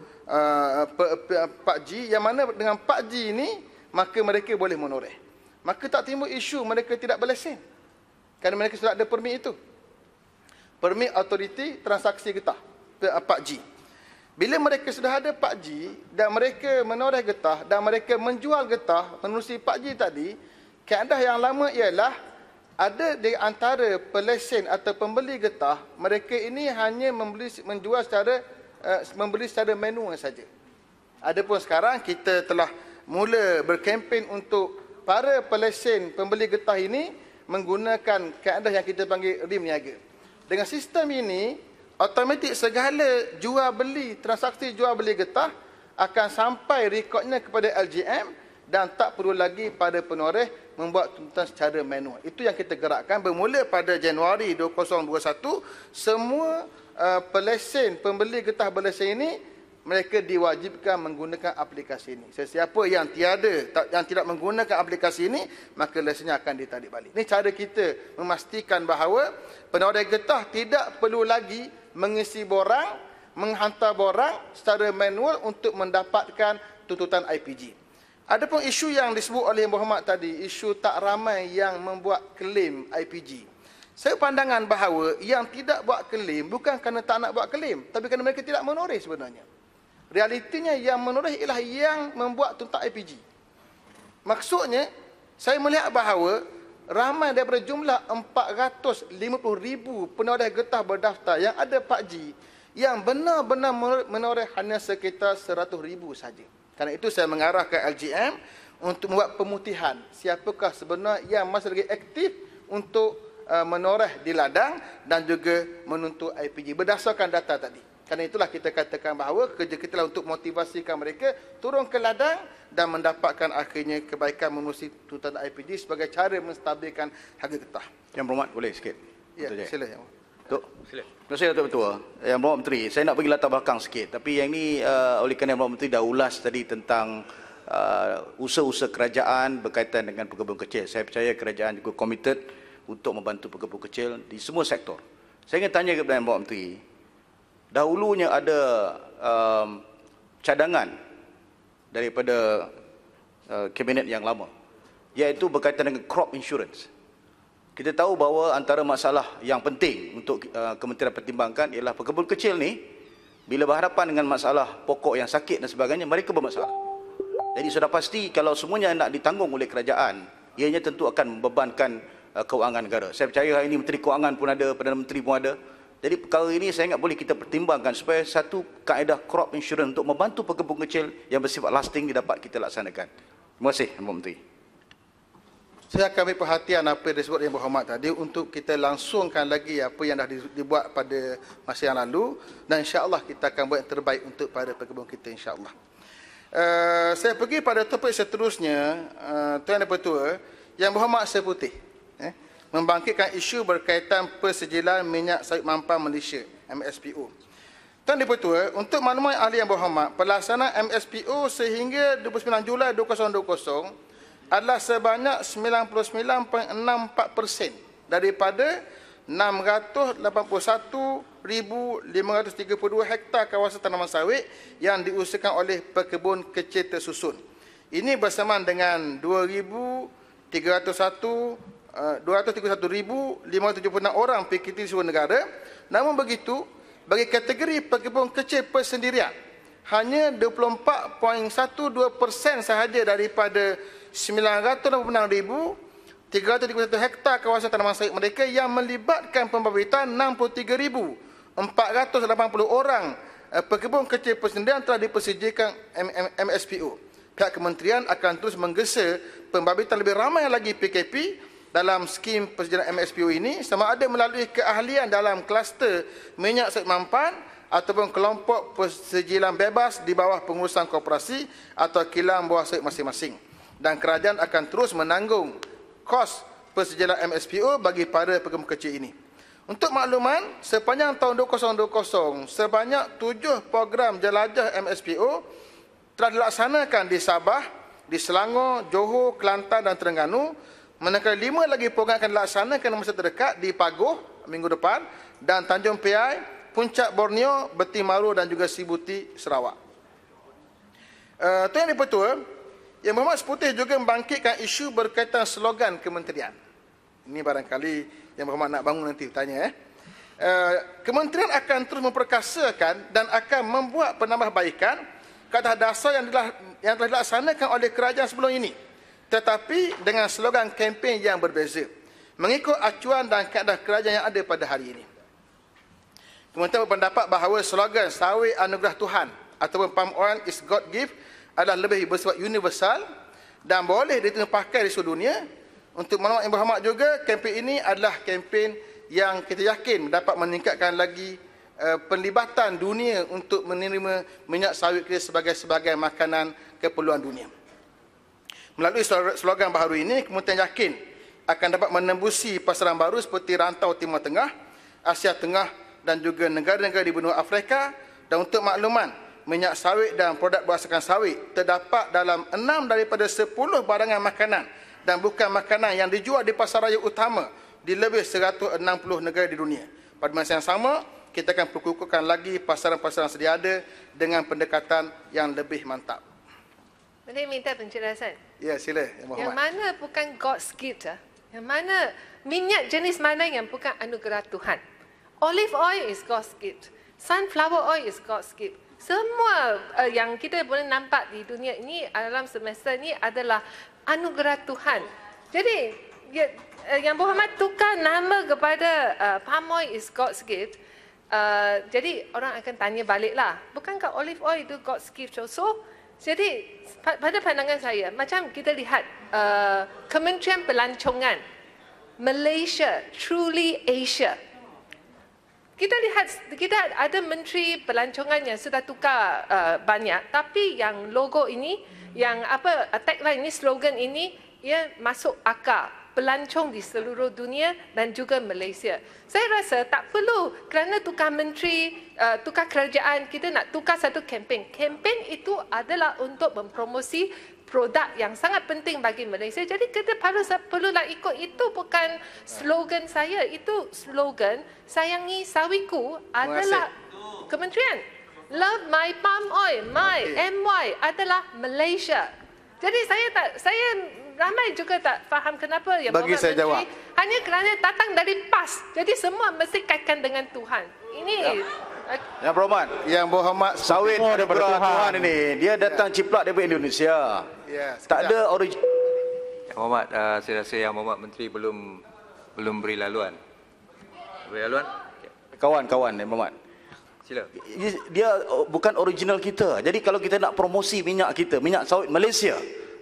Speaker 2: PAG, yang mana dengan PAG ini maka mereka boleh menoreh. Maka tak timbul isu mereka tidak berlesen. Kerana mereka sudah ada permit itu. Permit Authority Transaksi Getah, PAG. Bila mereka sudah ada PAG dan mereka menoreh getah dan mereka menjual getah menerusi PAG tadi, kaedah yang lama ialah ada di antara pelesen atau pembeli getah, mereka ini hanya membeli secara manual saja. Adapun sekarang kita telah mula berkempen untuk para pelesen pembeli getah ini menggunakan kaedah yang kita panggil rim niaga. Dengan sistem ini, automatik segala jual beli, transaksi jual beli getah akan sampai rekodnya kepada LGM dan tak perlu lagi pada penoreh membuat tuntutan secara manual. Itu yang kita gerakkan bermula pada Januari 2021, semua pelesen pembeli getah berlesen ini mereka diwajibkan menggunakan aplikasi ini. Sesiapa yang tidak menggunakan aplikasi ini, maka lesennya akan ditarik balik. Ini cara kita memastikan bahawa penoreh getah tidak perlu lagi mengisi borang, menghantar borang secara manual untuk mendapatkan tuntutan IPG. Adapun isu yang disebut oleh Muhammad tadi, isu tak ramai yang membuat klaim IPG. Saya pandangan bahawa yang tidak buat klaim bukan kerana tak nak buat klaim, tapi kerana mereka tidak menoreh sebenarnya. Realitinya yang menoreh ialah yang membuat tuntutan IPG. Maksudnya, saya melihat bahawa ramai daripada jumlah 450,000 penoreh getah berdaftar yang ada PAG, yang benar-benar menoreh hanya sekitar 100,000 saja. Kerana itu saya mengarah ke LGM untuk membuat pemutihan siapakah sebenar yang masih lagi aktif untuk menoreh di ladang dan juga menuntut IPG berdasarkan data tadi. Kerana itulah kita katakan bahawa kerja kita lah untuk motivasikan mereka turun ke ladang dan mendapatkan akhirnya kebaikan memenuhi tuntutan IPG sebagai cara menstabilkan harga getah.
Speaker 3: Yang Berhormat boleh sikit?
Speaker 2: Ya, sila.
Speaker 3: Tok. Sila. Terima kasih Datuk Ketua. Yang Berhormat Menteri, saya nak bagi latar belakang sikit. Tapi yang ni oleh kerana Yang Berhormat Menteri dah ulas tadi tentang usaha-usaha kerajaan berkaitan dengan pekebun kecil. Saya percaya kerajaan juga komited untuk membantu pekebun kecil di semua sektor. Saya ingin tanya kepada Yang Berhormat Menteri, dahulunya ada cadangan daripada kabinet yang lama, iaitu berkaitan dengan crop insurance. Kita tahu bahawa antara masalah yang penting untuk kementerian pertimbangkan ialah pekebun kecil ni, bila berhadapan dengan masalah pokok yang sakit dan sebagainya, mereka bermasalah. Jadi sudah pasti kalau semuanya nak ditanggung oleh kerajaan, ianya tentu akan membebankan kewangan negara. Saya percaya hari ini Menteri Kewangan pun ada, Perdana Menteri pun ada. Jadi perkara ini saya ingat boleh kita pertimbangkan supaya satu kaedah crop insurance untuk membantu pekebun kecil yang bersifat lasting dapat kita laksanakan. Terima kasih, Yang Menteri.
Speaker 2: Saya akan ambil perhatian apa yang disebut Yang Berhormat tadi untuk kita langsungkan lagi apa yang dah dibuat pada masa yang lalu dan insya-Allah kita akan buat yang terbaik untuk para pekebun kita insya-Allah. Saya pergi pada topik seterusnya, Tuan Yang Pertua, Yang Berhormat Seputih membangkitkan isu berkaitan persejilan minyak sawit mampan Malaysia, MSPO. Tuan Yang Pertua, untuk maklumat ahli Yang Berhormat, pelaksanaan MSPO sehingga 29 Julai 2020 adalah sebanyak 99.64% daripada 681,532 hektar kawasan tanaman sawit yang diusahakan oleh pekebun kecil tersusun. Ini bersamaan dengan 231,576 orang PKT di seluruh negara. Namun begitu, bagi kategori pekebun kecil persendirian, hanya 24.12% sahaja daripada 986,331 hektar kawasan tanaman sawit mereka yang melibatkan pembabitan 63,480 orang pekebun kecil persendirian telah dipersediakan MSPO. Pihak kementerian akan terus menggesa pembabitan lebih ramai lagi PKP dalam skim persediaan MSPO ini, sama ada melalui keahlian dalam kluster minyak sawit mampan ataupun kelompok persejilan bebas di bawah pengurusan koperasi atau kilang buah sawit masing-masing. Dan kerajaan akan terus menanggung kos persejilan MSPO bagi para pekebun kecil ini. Untuk makluman, sepanjang tahun 2020, sebanyak 7 program jelajah MSPO telah dilaksanakan di Sabah, di Selangor, Johor, Kelantan dan Terengganu. Manakala 5 lagi program akan dilaksanakan dalam masa terdekat di Pagoh minggu depan dan Tanjung Piai, Puncak Borneo, Betimaru dan juga Sibuti, Sarawak. Tuan Yang Pertua, Yang Berhormat Seputih juga membangkitkan isu berkaitan slogan kementerian. Ini barangkali Yang Berhormat nak bangun nanti tanya. Kementerian akan terus memperkasakan dan akan membuat penambahbaikan ke atas dasar yang telah dilaksanakan oleh kerajaan sebelum ini, tetapi dengan slogan kempen yang berbeza, mengikut acuan dan kaedah kerajaan yang ada pada hari ini. Kementerian berpendapat bahawa slogan sawit anugerah Tuhan ataupun palm oil is God gift adalah lebih bersifat universal dan boleh diterima pakai di seluruh dunia. Untuk maklumat Yang Berhormat juga, kempen ini adalah kempen yang kita yakin dapat meningkatkan lagi penlibatan dunia untuk menerima minyak sawit kita sebagai makanan keperluan dunia. Melalui slogan baharu ini, kementerian yakin akan dapat menembusi pasaran baru seperti rantau Timur Tengah, Asia Tengah dan juga negara-negara di benua Afrika. Dan untuk makluman, minyak sawit dan produk berasaskan sawit terdapat dalam 6 daripada 10 barangan makanan dan bukan makanan yang dijual di pasar raya utama di lebih 160 negara di dunia. Pada masa yang sama, kita akan perkukuhkan lagi pasaran-pasaran sedia ada dengan pendekatan yang lebih mantap.
Speaker 7: Boleh minta penjelasan?
Speaker 2: Ya, sila.
Speaker 7: Yang mana bukan God's gift? Yang mana minyak jenis mana yang bukan anugerah Tuhan? Olive oil is God's gift. Sunflower oil is God's gift. Semua yang kita boleh nampak di dunia ini dalam semester ini adalah anugerah Tuhan. Jadi, Yang Berhormat tukar nama kepada palm oil is God's gift. Jadi, orang akan tanya baliklah, bukankah olive oil itu God's gift also? Jadi pada pandangan saya, macam kita lihat Kementerian Pelancongan Malaysia, Truly Asia. Kita lihat kita ada menteri pelancongan yang sudah tukar banyak, tapi yang logo ini, yang apa tagline ini, slogan ini, ia masuk akal. Pelancong di seluruh dunia dan juga Malaysia. Saya rasa tak perlu kerana tukar menteri, tukar kerajaan, kita nak tukar satu kempen. Kempen itu adalah untuk mempromosi produk yang sangat penting bagi Malaysia. Jadi kita perlulah ikut. Itu bukan slogan saya, itu slogan Sayangi Sawiku adalah kementerian. Love my palm oil, my MY adalah Malaysia. Jadi saya ramai juga tak faham kenapa yang
Speaker 2: bagi saya jawab
Speaker 7: hanya kerana datang dari PAS. Jadi semua mesti kaitkan dengan Tuhan. Ini
Speaker 3: Yang Berhormat,
Speaker 2: Yang Berhormat
Speaker 3: sawit daripada Tuhan ini, dia datang ciplak daripada Indonesia. Tak ada origin.
Speaker 11: Yang Berhormat, saya rasa Yang Berhormat Menteri belum beri laluan. Beri laluan?
Speaker 3: Kawan-kawan Yang Berhormat.
Speaker 11: Sila.
Speaker 3: Dia bukan original kita. Jadi kalau kita nak promosi minyak kita, minyak sawit Malaysia,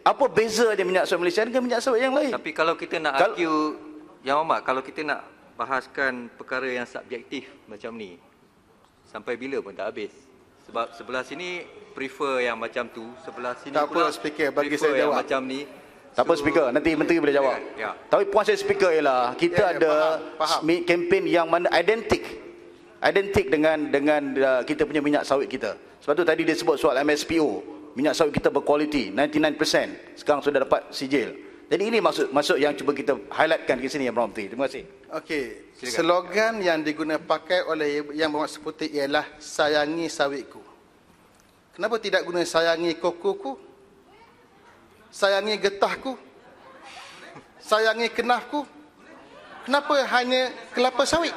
Speaker 3: apa beza dia minyak sawit Malaysia dengan minyak sawit yang lain?
Speaker 11: Tapi kalau kita nak argue, Yang Berhormat, kalau kita nak bahaskan perkara yang subjektif macam ni, sampai bila pun tak habis. Sebab sebelah sini prefer yang macam tu, sebelah sini
Speaker 2: tak
Speaker 11: pula
Speaker 2: apa, speaker, bagi
Speaker 11: prefer
Speaker 2: saya
Speaker 11: yang
Speaker 2: jawab
Speaker 11: macam ni.
Speaker 3: Tak apa speaker, nanti menteri boleh jawab.
Speaker 11: Ya.
Speaker 3: Tapi puan saya speaker ialah kita ada kempen yang mana identik dengan kita punya minyak sawit kita. Sebab tu tadi dia sebut soal MSPO. Minyak sawit kita berkualiti 99%. Sekarang sudah dapat sijil. Jadi ini maksud yang cuba kita highlightkan di sini Yang Berhormat Menteri. Terima kasih.
Speaker 2: Okey, slogan yang diguna pakai oleh Yang Berhormat Seputih ialah sayangi sawitku. Kenapa tidak guna sayangi kokoku? Sayangi getahku? Sayangi kenafku? Kenapa hanya kelapa sawit?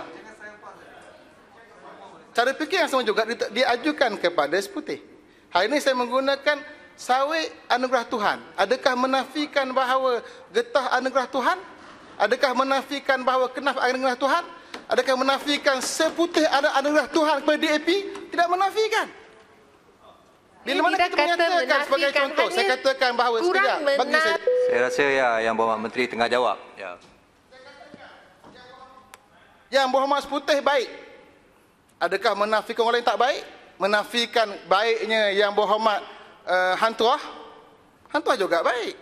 Speaker 2: Cara fikir yang sama juga diajukan kepada Seputih. Hari ini saya menggunakan sawit anugerah Tuhan. Adakah menafikan bahawa getah anugerah Tuhan? Adakah menafikan bahawa kenaf anugerah Tuhan? Adakah menafikan Seputih ada anugerah Tuhan kepada DAP? Tidak menafikan. Bila mana kita menyatakan sebagai contoh, saya katakan bahawa sekejap, bagi
Speaker 11: saya rasa Yang Berhormat Menteri tengah jawab. Ya.
Speaker 2: Yang Berhormat Seputih baik. Adakah menafikan orang lain tak baik? Menafikan baiknya Yang Berhormat Hantuah? Hantuah juga baik.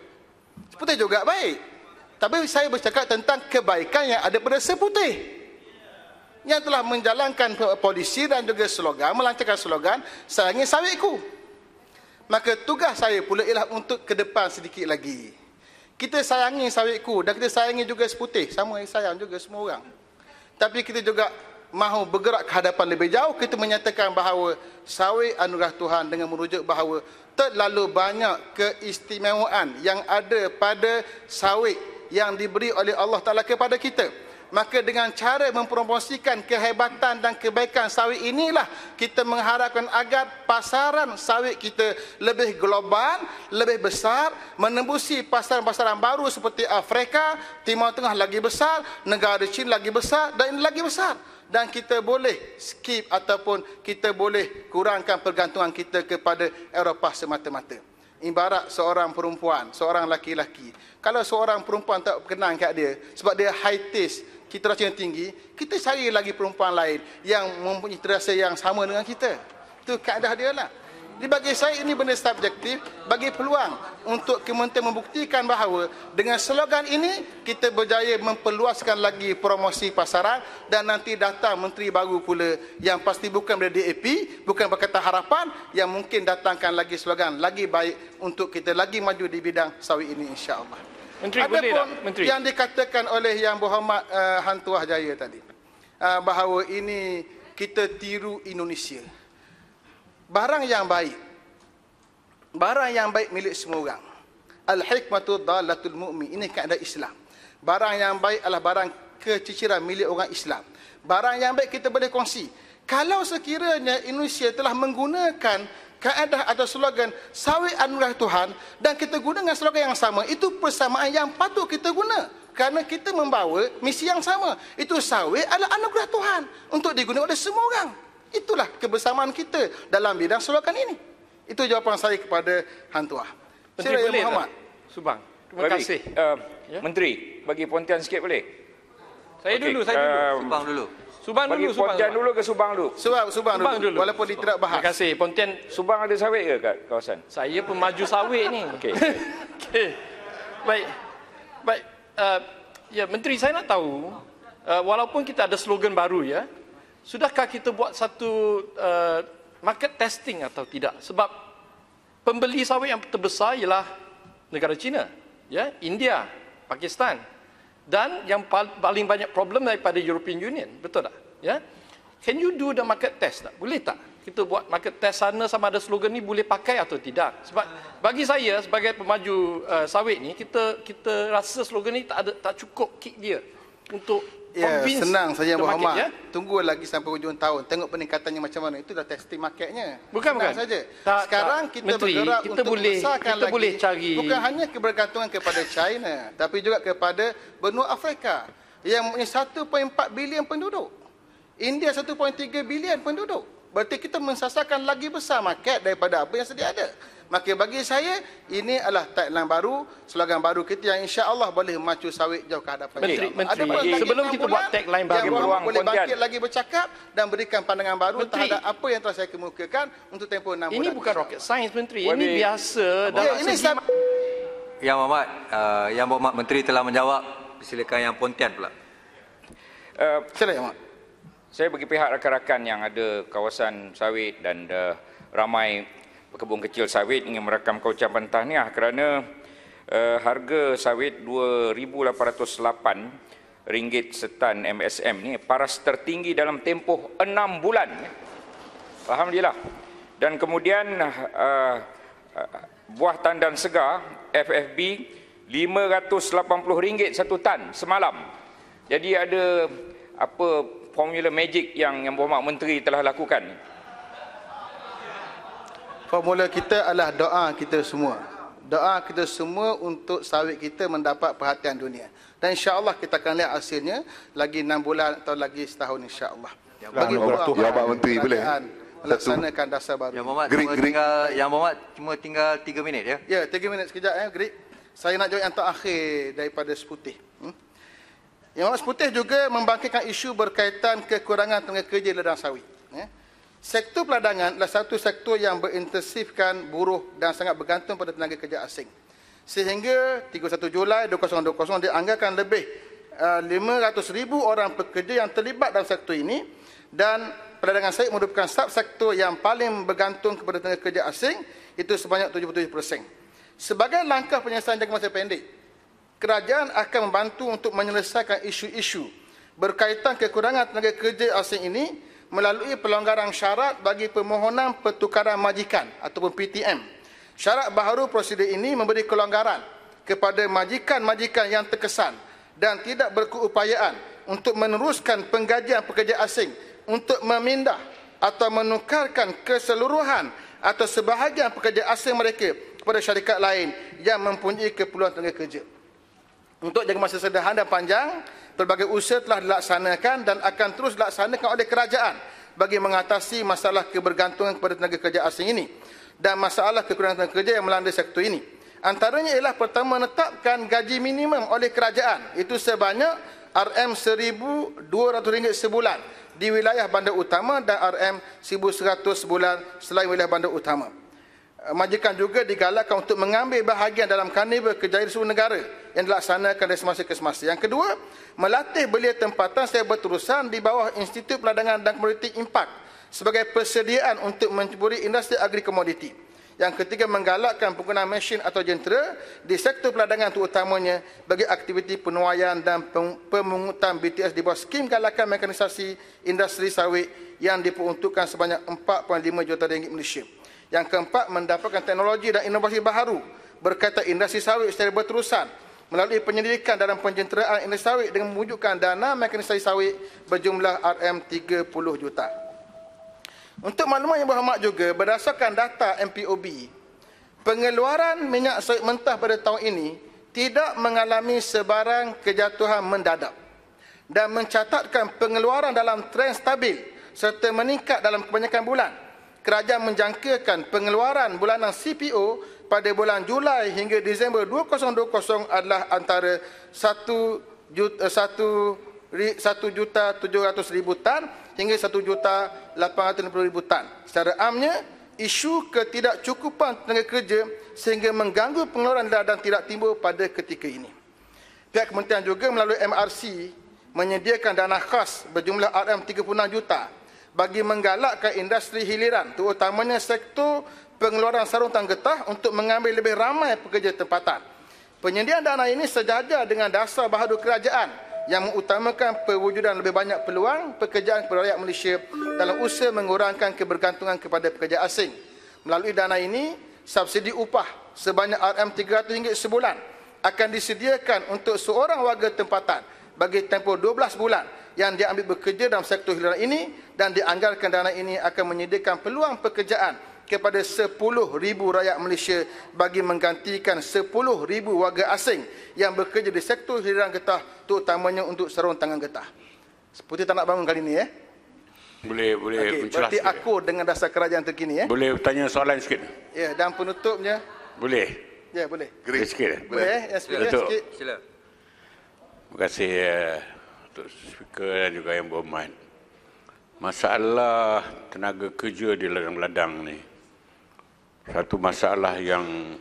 Speaker 2: Seputih juga baik. Tapi saya bercakap tentang kebaikan yang ada pada Seputih, yang telah menjalankan polisi dan juga slogan, melancarkan slogan sayangi sawitku. Maka tugas saya pula ialah untuk ke depan sedikit lagi. Kita sayangi sawitku dan kita sayangi juga Seputih. Sama sayang juga semua orang. Tapi kita juga mahu bergerak ke hadapan lebih jauh. Kita menyatakan bahawa sawit anugerah Tuhan dengan merujuk bahawa terlalu banyak keistimewaan yang ada pada sawit yang diberi oleh Allah Ta'ala kepada kita. Maka dengan cara mempromosikan kehebatan dan kebaikan sawit inilah kita mengharapkan agar pasaran sawit kita lebih global, lebih besar, menembusi pasaran-pasaran baru seperti Afrika, Timur Tengah lagi besar, negara China lagi besar dan ini lagi besar. Dan kita boleh skip ataupun kita boleh kurangkan pergantungan kita kepada Eropah semata-mata. Ibarat seorang perempuan, seorang laki-laki. Kalau seorang perempuan tak berkenan kat dia sebab dia high taste, kita rasa yang tinggi, kita cari lagi perempuan lain yang mempunyai rasa yang sama dengan kita. Itu kaedah dia lah. Jadi bagi saya ini benda subjektif, bagi peluang untuk kementerian membuktikan bahawa dengan slogan ini kita berjaya memperluaskan lagi promosi pasaran dan nanti datang menteri baru pula yang pasti bukan dari DAP, bukan Pakatan Harapan, yang mungkin datangkan lagi slogan lagi baik untuk kita lagi maju di bidang sawit ini insya-Allah.
Speaker 5: Menteri,
Speaker 2: adapun
Speaker 5: boleh tak, Menteri?
Speaker 2: Yang dikatakan oleh Yang Berhormat Hantuah Jaya tadi, bahawa ini kita tiru Indonesia. Barang yang baik milik semua orang. Al-hikmatu dalatul mu'min. Ini kaedah Islam. Barang yang baik adalah barang keciciran milik orang Islam. Barang yang baik kita boleh kongsi. Kalau sekiranya Indonesia telah menggunakan kaedah atau slogan sawit anugerah Tuhan dan kita gunakan slogan yang sama, itu persamaan yang patut kita guna. Kerana kita membawa misi yang sama. Itu sawit adalah anugerah Tuhan untuk digunakan oleh semua orang. Itulah kebersamaan kita dalam bidang slogan ini. Itu jawapan saya kepada Hang Tuah.
Speaker 12: Menteri
Speaker 2: Sila
Speaker 12: boleh
Speaker 2: Muhammad.
Speaker 12: tak? Subang. Terima
Speaker 5: Bagi,
Speaker 12: kasih.
Speaker 5: Menteri, bagi Pontian sikit boleh?
Speaker 12: Saya dulu.
Speaker 11: Subang dulu.
Speaker 12: Subang
Speaker 5: bagi
Speaker 12: dulu.
Speaker 5: Pontian dulu ke Subang dulu?
Speaker 2: Subang dulu. Walaupun dia tidak bahas.
Speaker 12: Terima kasih. Pontian.
Speaker 5: Subang ada sawit ke kat kawasan?
Speaker 12: Saya pemaju sawit ni.
Speaker 5: Okey.
Speaker 12: Okey. Baik. Ya, Menteri, saya nak tahu, walaupun kita ada slogan baru ya, sudahkah kita buat satu market testing atau tidak? Sebab pembeli sawit yang terbesar ialah negara China, ya, India, Pakistan, dan yang paling banyak problem daripada European Union, betul tak? Ya, can you do the market test tak? Boleh tak kita buat market test sana sama ada slogan ni boleh pakai atau tidak? Sebab bagi saya sebagai pemaju sawit ni, kita rasa slogan ni tak cukup kick dia untuk convince.
Speaker 2: Senang saja Muhammad.
Speaker 12: Ya?
Speaker 2: Tunggu lagi sampai hujung tahun, tengok peningkatannya macam mana. Itu dah testing marketnya.
Speaker 12: Bukan
Speaker 2: saja. Sekarang kita
Speaker 12: Menteri,
Speaker 2: bergerak
Speaker 12: kita
Speaker 2: untuk membesarkan lagi.
Speaker 12: boleh cari,
Speaker 2: bukan hanya kebergantungan kepada China, tapi juga kepada benua Afrika yang mempunyai 1.4 bilion penduduk. India 1.3 bilion penduduk. Berarti kita mensasarkan lagi besar market daripada apa yang sedia ada. Maka bagi saya, ini adalah tagline baru, slogan baru kita yang insya-Allah boleh memacu sawit jauh ke hadapan.
Speaker 12: Menteri, sebelum kita buat tagline baru,
Speaker 2: yang boleh bangkit lagi bercakap dan berikan pandangan baru terhadap apa yang telah saya kemukakan untuk tempoh 6 bulan.
Speaker 12: Ini bukan rocket science, Menteri. Ini biasa dalam segi...
Speaker 11: Yang Muhammad Menteri telah menjawab. Silakan Yang Pontian pula.
Speaker 2: Silakan Yang Muhammad.
Speaker 5: Saya bagi pihak rakan-rakan yang ada kawasan sawit dan ramai pekebun kecil sawit ingin merakamkan ucapan tahniah kerana harga sawit RM2,808 setan MSM ni paras tertinggi dalam tempoh 6 bulan. Alhamdulillah. Dan kemudian buah tandan segar FFB RM580 satu tan semalam. Jadi ada apa formula magic yang Berhormat Menteri telah lakukan?
Speaker 2: Formula kita adalah doa kita semua. Doa kita semua untuk sawit kita mendapat perhatian dunia. Dan insya-Allah kita akan lihat hasilnya lagi 6 bulan atau lagi setahun insya-Allah. Bagi
Speaker 9: Bapak Menteri boleh
Speaker 2: melaksanakan dasar baru.
Speaker 11: Yang Muhammad cuma tinggal 3 minit ya.
Speaker 2: Ya, 3 minit sekejap ya, Greg. Saya nak jawab yang terakhir daripada Seputih. Yang Seputih juga membangkitkan isu berkaitan kekurangan tenaga kerja di ladang sawit. Sektor peladangan adalah satu sektor yang berintensifkan buruh dan sangat bergantung pada tenaga kerja asing. Sehingga 31 Julai 2020 dianggarkan lebih 500,000 orang pekerja yang terlibat dalam sektor ini, dan peladangan sawit merupakan subsektor yang paling bergantung kepada tenaga kerja asing, itu sebanyak 77%. Sebagai langkah penyelesaian jangka masa pendek, kerajaan akan membantu untuk menyelesaikan isu-isu berkaitan kekurangan tenaga kerja asing ini melalui pelonggaran syarat bagi permohonan pertukaran majikan ataupun PTM. Syarat baharu prosedur ini memberi kelonggaran kepada majikan-majikan yang terkesan dan tidak berkeupayaan untuk meneruskan penggajian pekerja asing untuk memindah atau menukarkan keseluruhan atau sebahagian pekerja asing mereka kepada syarikat lain yang mempunyai keperluan tenaga kerja. Untuk jangka masa sederhana dan panjang, pelbagai usaha telah dilaksanakan dan akan terus dilaksanakan oleh kerajaan bagi mengatasi masalah kebergantungan kepada tenaga kerja asing ini dan masalah kekurangan tenaga kerja yang melanda sektor ini. Antaranya ialah pertama, menetapkan gaji minimum oleh kerajaan, itu sebanyak RM1,200 sebulan di wilayah bandar utama dan RM1,100 sebulan selain wilayah bandar utama. Majikan juga digalakkan untuk mengambil bahagian dalam karnival kejayaan seluruh negara yang dilaksanakan dari semasa ke semasa. Yang kedua, melatih belia tempatan secara berterusan di bawah Institut Peladangan dan Komoditi Impak sebagai persediaan untuk menceburi industri agri-komoditi. Yang ketiga, menggalakkan penggunaan mesin atau jentera di sektor peladangan terutamanya bagi aktiviti penuaian dan pemungutan BTS di bawah skim galakan mekanisasi industri sawit yang diperuntukkan sebanyak RM4.5 juta Malaysia. Yang keempat, mendapatkan teknologi dan inovasi baharu berkaitan industri sawit secara berterusan melalui penyelidikan dalam penjenteraan industri sawit dengan mewujudkan dana mekanisasi sawit berjumlah RM30 juta. Untuk makluman yang berhormat juga, berdasarkan data MPOB, pengeluaran minyak sawit mentah pada tahun ini tidak mengalami sebarang kejatuhan mendadak dan mencatatkan pengeluaran dalam trend stabil serta meningkat dalam kebanyakan bulan. kerajaan menjangkakan pengeluaran bulanan CPO pada bulan Julai hingga Disember 2020 adalah antara 1,700,000 tan hingga 1,850,000 tan. Secara amnya, isu ketidakcukupan tenaga kerja sehingga mengganggu pengeluaran ladang tidak timbul pada ketika ini. Pihak kementerian juga melalui MRC menyediakan dana khas berjumlah RM36 juta bagi menggalakkan industri hiliran, terutamanya sektor pengeluaran sarung tangan getah untuk mengambil lebih ramai pekerja tempatan. Penyediaan dana ini sejajar dengan dasar bahadur kerajaan yang mengutamakan perwujudan lebih banyak peluang pekerjaan kepada rakyat Malaysia dalam usaha mengurangkan kebergantungan kepada pekerja asing. Melalui dana ini, subsidi upah sebanyak RM300 sebulan akan disediakan untuk seorang warga tempatan bagi tempoh 12 bulan yang diambil bekerja dalam sektor hiliran ini, dan dianggarkan dana ini akan menyediakan peluang pekerjaan kepada 10,000 rakyat Malaysia bagi menggantikan 10,000 warga asing yang bekerja di sektor hiliran getah, terutamanya untuk sarung tangan getah. Seperti tak nak bangun kali ini,
Speaker 13: Boleh menjelaskan.
Speaker 2: Berarti akur dengan dasar kerajaan terkini,
Speaker 13: Boleh tanya soalan sikit?
Speaker 2: Ya, dan penutupnya.
Speaker 13: Boleh.
Speaker 2: Ya, boleh.
Speaker 13: Sikit.
Speaker 2: Boleh, ya, speaker sikit.
Speaker 11: Sila.
Speaker 13: Terima kasih untuk speaker dan juga yang berhormat. Masalah tenaga kerja di ladang-ladang ni satu masalah yang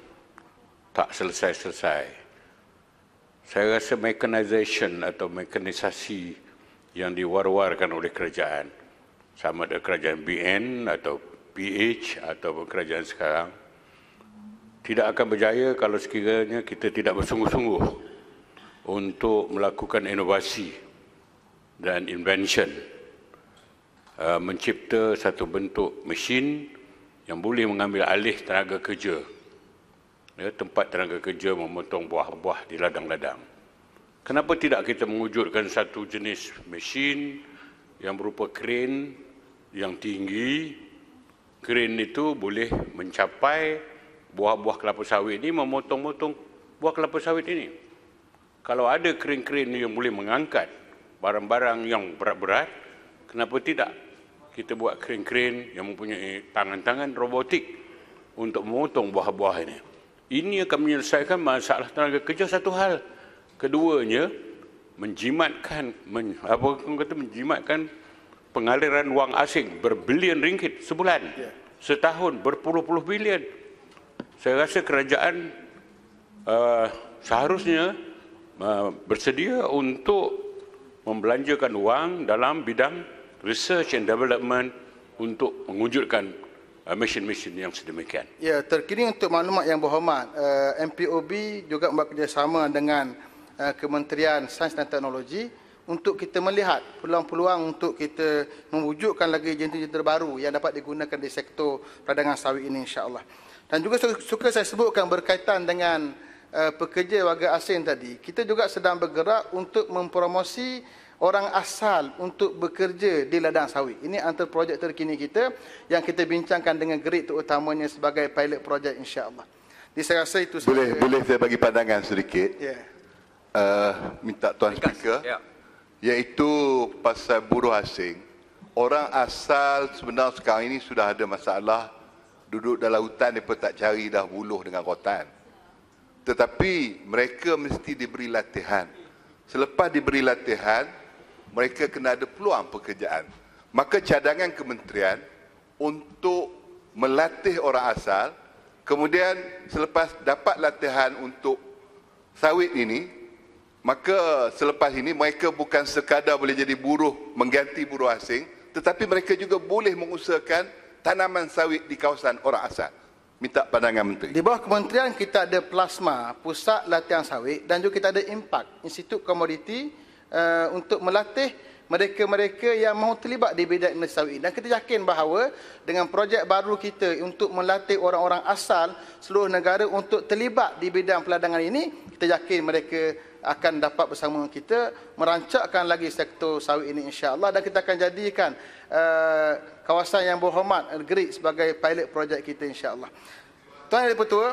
Speaker 13: tak selesai-selesai. Saya rasa mechanization atau mekanisasi yang diwar-warkan oleh kerajaan, sama ada kerajaan BN atau PH atau kerajaan sekarang, tidak akan berjaya kalau sekiranya kita tidak bersungguh-sungguh untuk melakukan inovasi dan invention, mencipta satu bentuk mesin yang boleh mengambil alih tenaga kerja, tempat tenaga kerja memotong buah-buah di ladang-ladang. Kenapa tidak kita mewujudkan satu jenis mesin yang berupa kren yang tinggi? Kren itu boleh mencapai buah-buah kelapa sawit ini, memotong-motong buah kelapa sawit ini. Kalau ada kren-kren yang boleh mengangkat barang-barang yang berat-berat, kenapa tidak kita buat kren-kren yang mempunyai tangan-tangan robotik untuk memotong buah-buah ini? Ini akan menyelesaikan masalah tenaga kerja satu hal. Keduanya, menjimatkan pengaliran wang asing berbilion ringgit sebulan. Setahun berpuluh-puluh bilion. Saya rasa kerajaan seharusnya bersedia untuk membelanjakan wang dalam bidang research and development untuk mewujudkan mesin-mesin yang sedemikian.
Speaker 2: Ya, terkini untuk maklumat yang berhormat, MPOB juga membuat kerjasama dengan Kementerian Sains dan Teknologi untuk kita melihat peluang-peluang untuk kita mewujudkan lagi jenis-jenis terbaru yang dapat digunakan di sektor perdagangan sawit ini, insya-Allah. Dan juga suka saya sebutkan berkaitan dengan pekerja warga asing tadi, kita juga sedang bergerak untuk mempromosi orang asal untuk bekerja di ladang sawit. Ini antara projek terkini kita yang kita bincangkan dengan GRIT, terutamanya sebagai pilot projek, insya-Allah. Jadi saya rasa itu
Speaker 9: boleh saya bagi pandangan sedikit. Minta Tuan Speaker. Iaitu pasal buruh asing. Orang asal sebenarnya sekarang ini sudah ada masalah, duduk dalam hutan mereka tak cari dah buluh dengan rotan. Tetapi mereka mesti diberi latihan. Selepas diberi latihan, mereka kena ada peluang pekerjaan. Maka cadangan kementerian untuk melatih orang asal, kemudian selepas dapat latihan untuk sawit ini, maka selepas ini mereka bukan sekadar boleh jadi buruh mengganti buruh asing, tetapi mereka juga boleh mengusahakan tanaman sawit di kawasan orang asal. Minta pandangan Menteri.
Speaker 2: Di bawah kementerian kita ada Plasma, Pusat Latihan Sawit, dan juga kita ada Impact, Institut Komoditi, untuk melatih mereka-mereka yang mahu terlibat di bidang industri sawit. Dan kita yakin bahawa dengan projek baru kita untuk melatih orang-orang asal seluruh negara untuk terlibat di bidang peladangan ini, kita yakin mereka akan dapat bersama kita merancakkan lagi sektor sawit ini, insya-Allah. Dan kita akan jadikan kawasan yang berhormat GRIT sebagai pilot projek kita, insya-Allah. Tuan Yang Dipertua,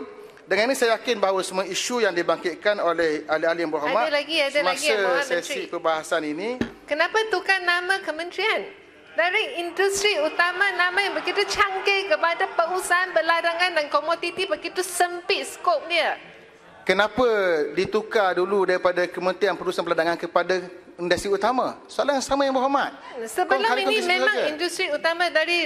Speaker 2: dengan ini saya yakin bahawa semua isu yang dibangkitkan oleh ahli-ahli yang berhormat
Speaker 7: ada lagi,
Speaker 2: semasa
Speaker 7: yang
Speaker 2: sesi perbahasan ini.
Speaker 7: Kenapa tukar nama kementerian? dari industri utama nama yang begitu canggih kepada perusahaan berladangan dan komoditi begitu sempit skopnya.
Speaker 2: Kenapa ditukar dulu daripada Kementerian Perusahaan Perdagangan kepada industri utama? Soalan yang sama yang berhormat.
Speaker 7: Sebelum ini memang saja. Industri utama dari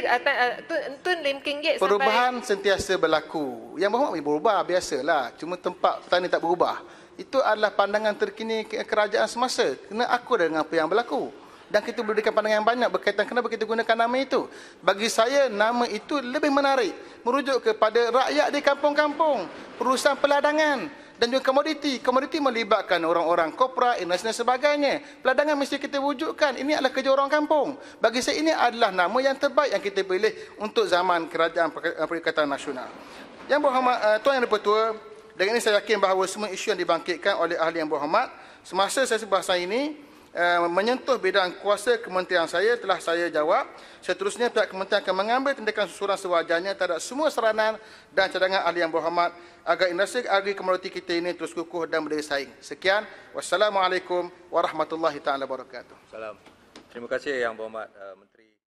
Speaker 7: Tun Lim King Yet
Speaker 2: perubahan sentiasa berlaku. Yang berhormat berubah, biasalah. Cuma tempat petani tak berubah. Itu adalah pandangan terkini kerajaan semasa. Kena akur dengan apa yang berlaku. Dan kita berikan pandangan yang banyak berkaitan kenapa kita gunakan nama itu. Bagi saya, nama itu lebih menarik. Merujuk kepada rakyat di kampung-kampung, perusahaan peladangan dan juga komoditi. Komoditi melibatkan orang-orang korporat, industri dan sebagainya. Peladangan mesti kita wujudkan. Ini adalah kerja orang kampung. Bagi saya, ini adalah nama yang terbaik yang kita pilih untuk zaman kerajaan Perikatan Nasional. Yang berhormat, Tuan Yang Dipertua, dengan ini saya yakin bahawa semua isu yang dibangkitkan oleh ahli yang berhormat, semasa saya bahasa ini, menyentuh bidang kuasa kementerian saya telah saya jawab. Seterusnya pihak kementerian akan mengambil tindakan susulan sewajarnya terhadap semua saranan dan cadangan ahli yang berhormat agar industri agri komoditi kita ini terus kukuh dan berdaya saing. Sekian. Wassalamualaikum warahmatullahi taala wabarakatuh.
Speaker 11: Salam. Terima kasih yang berhormat Menteri.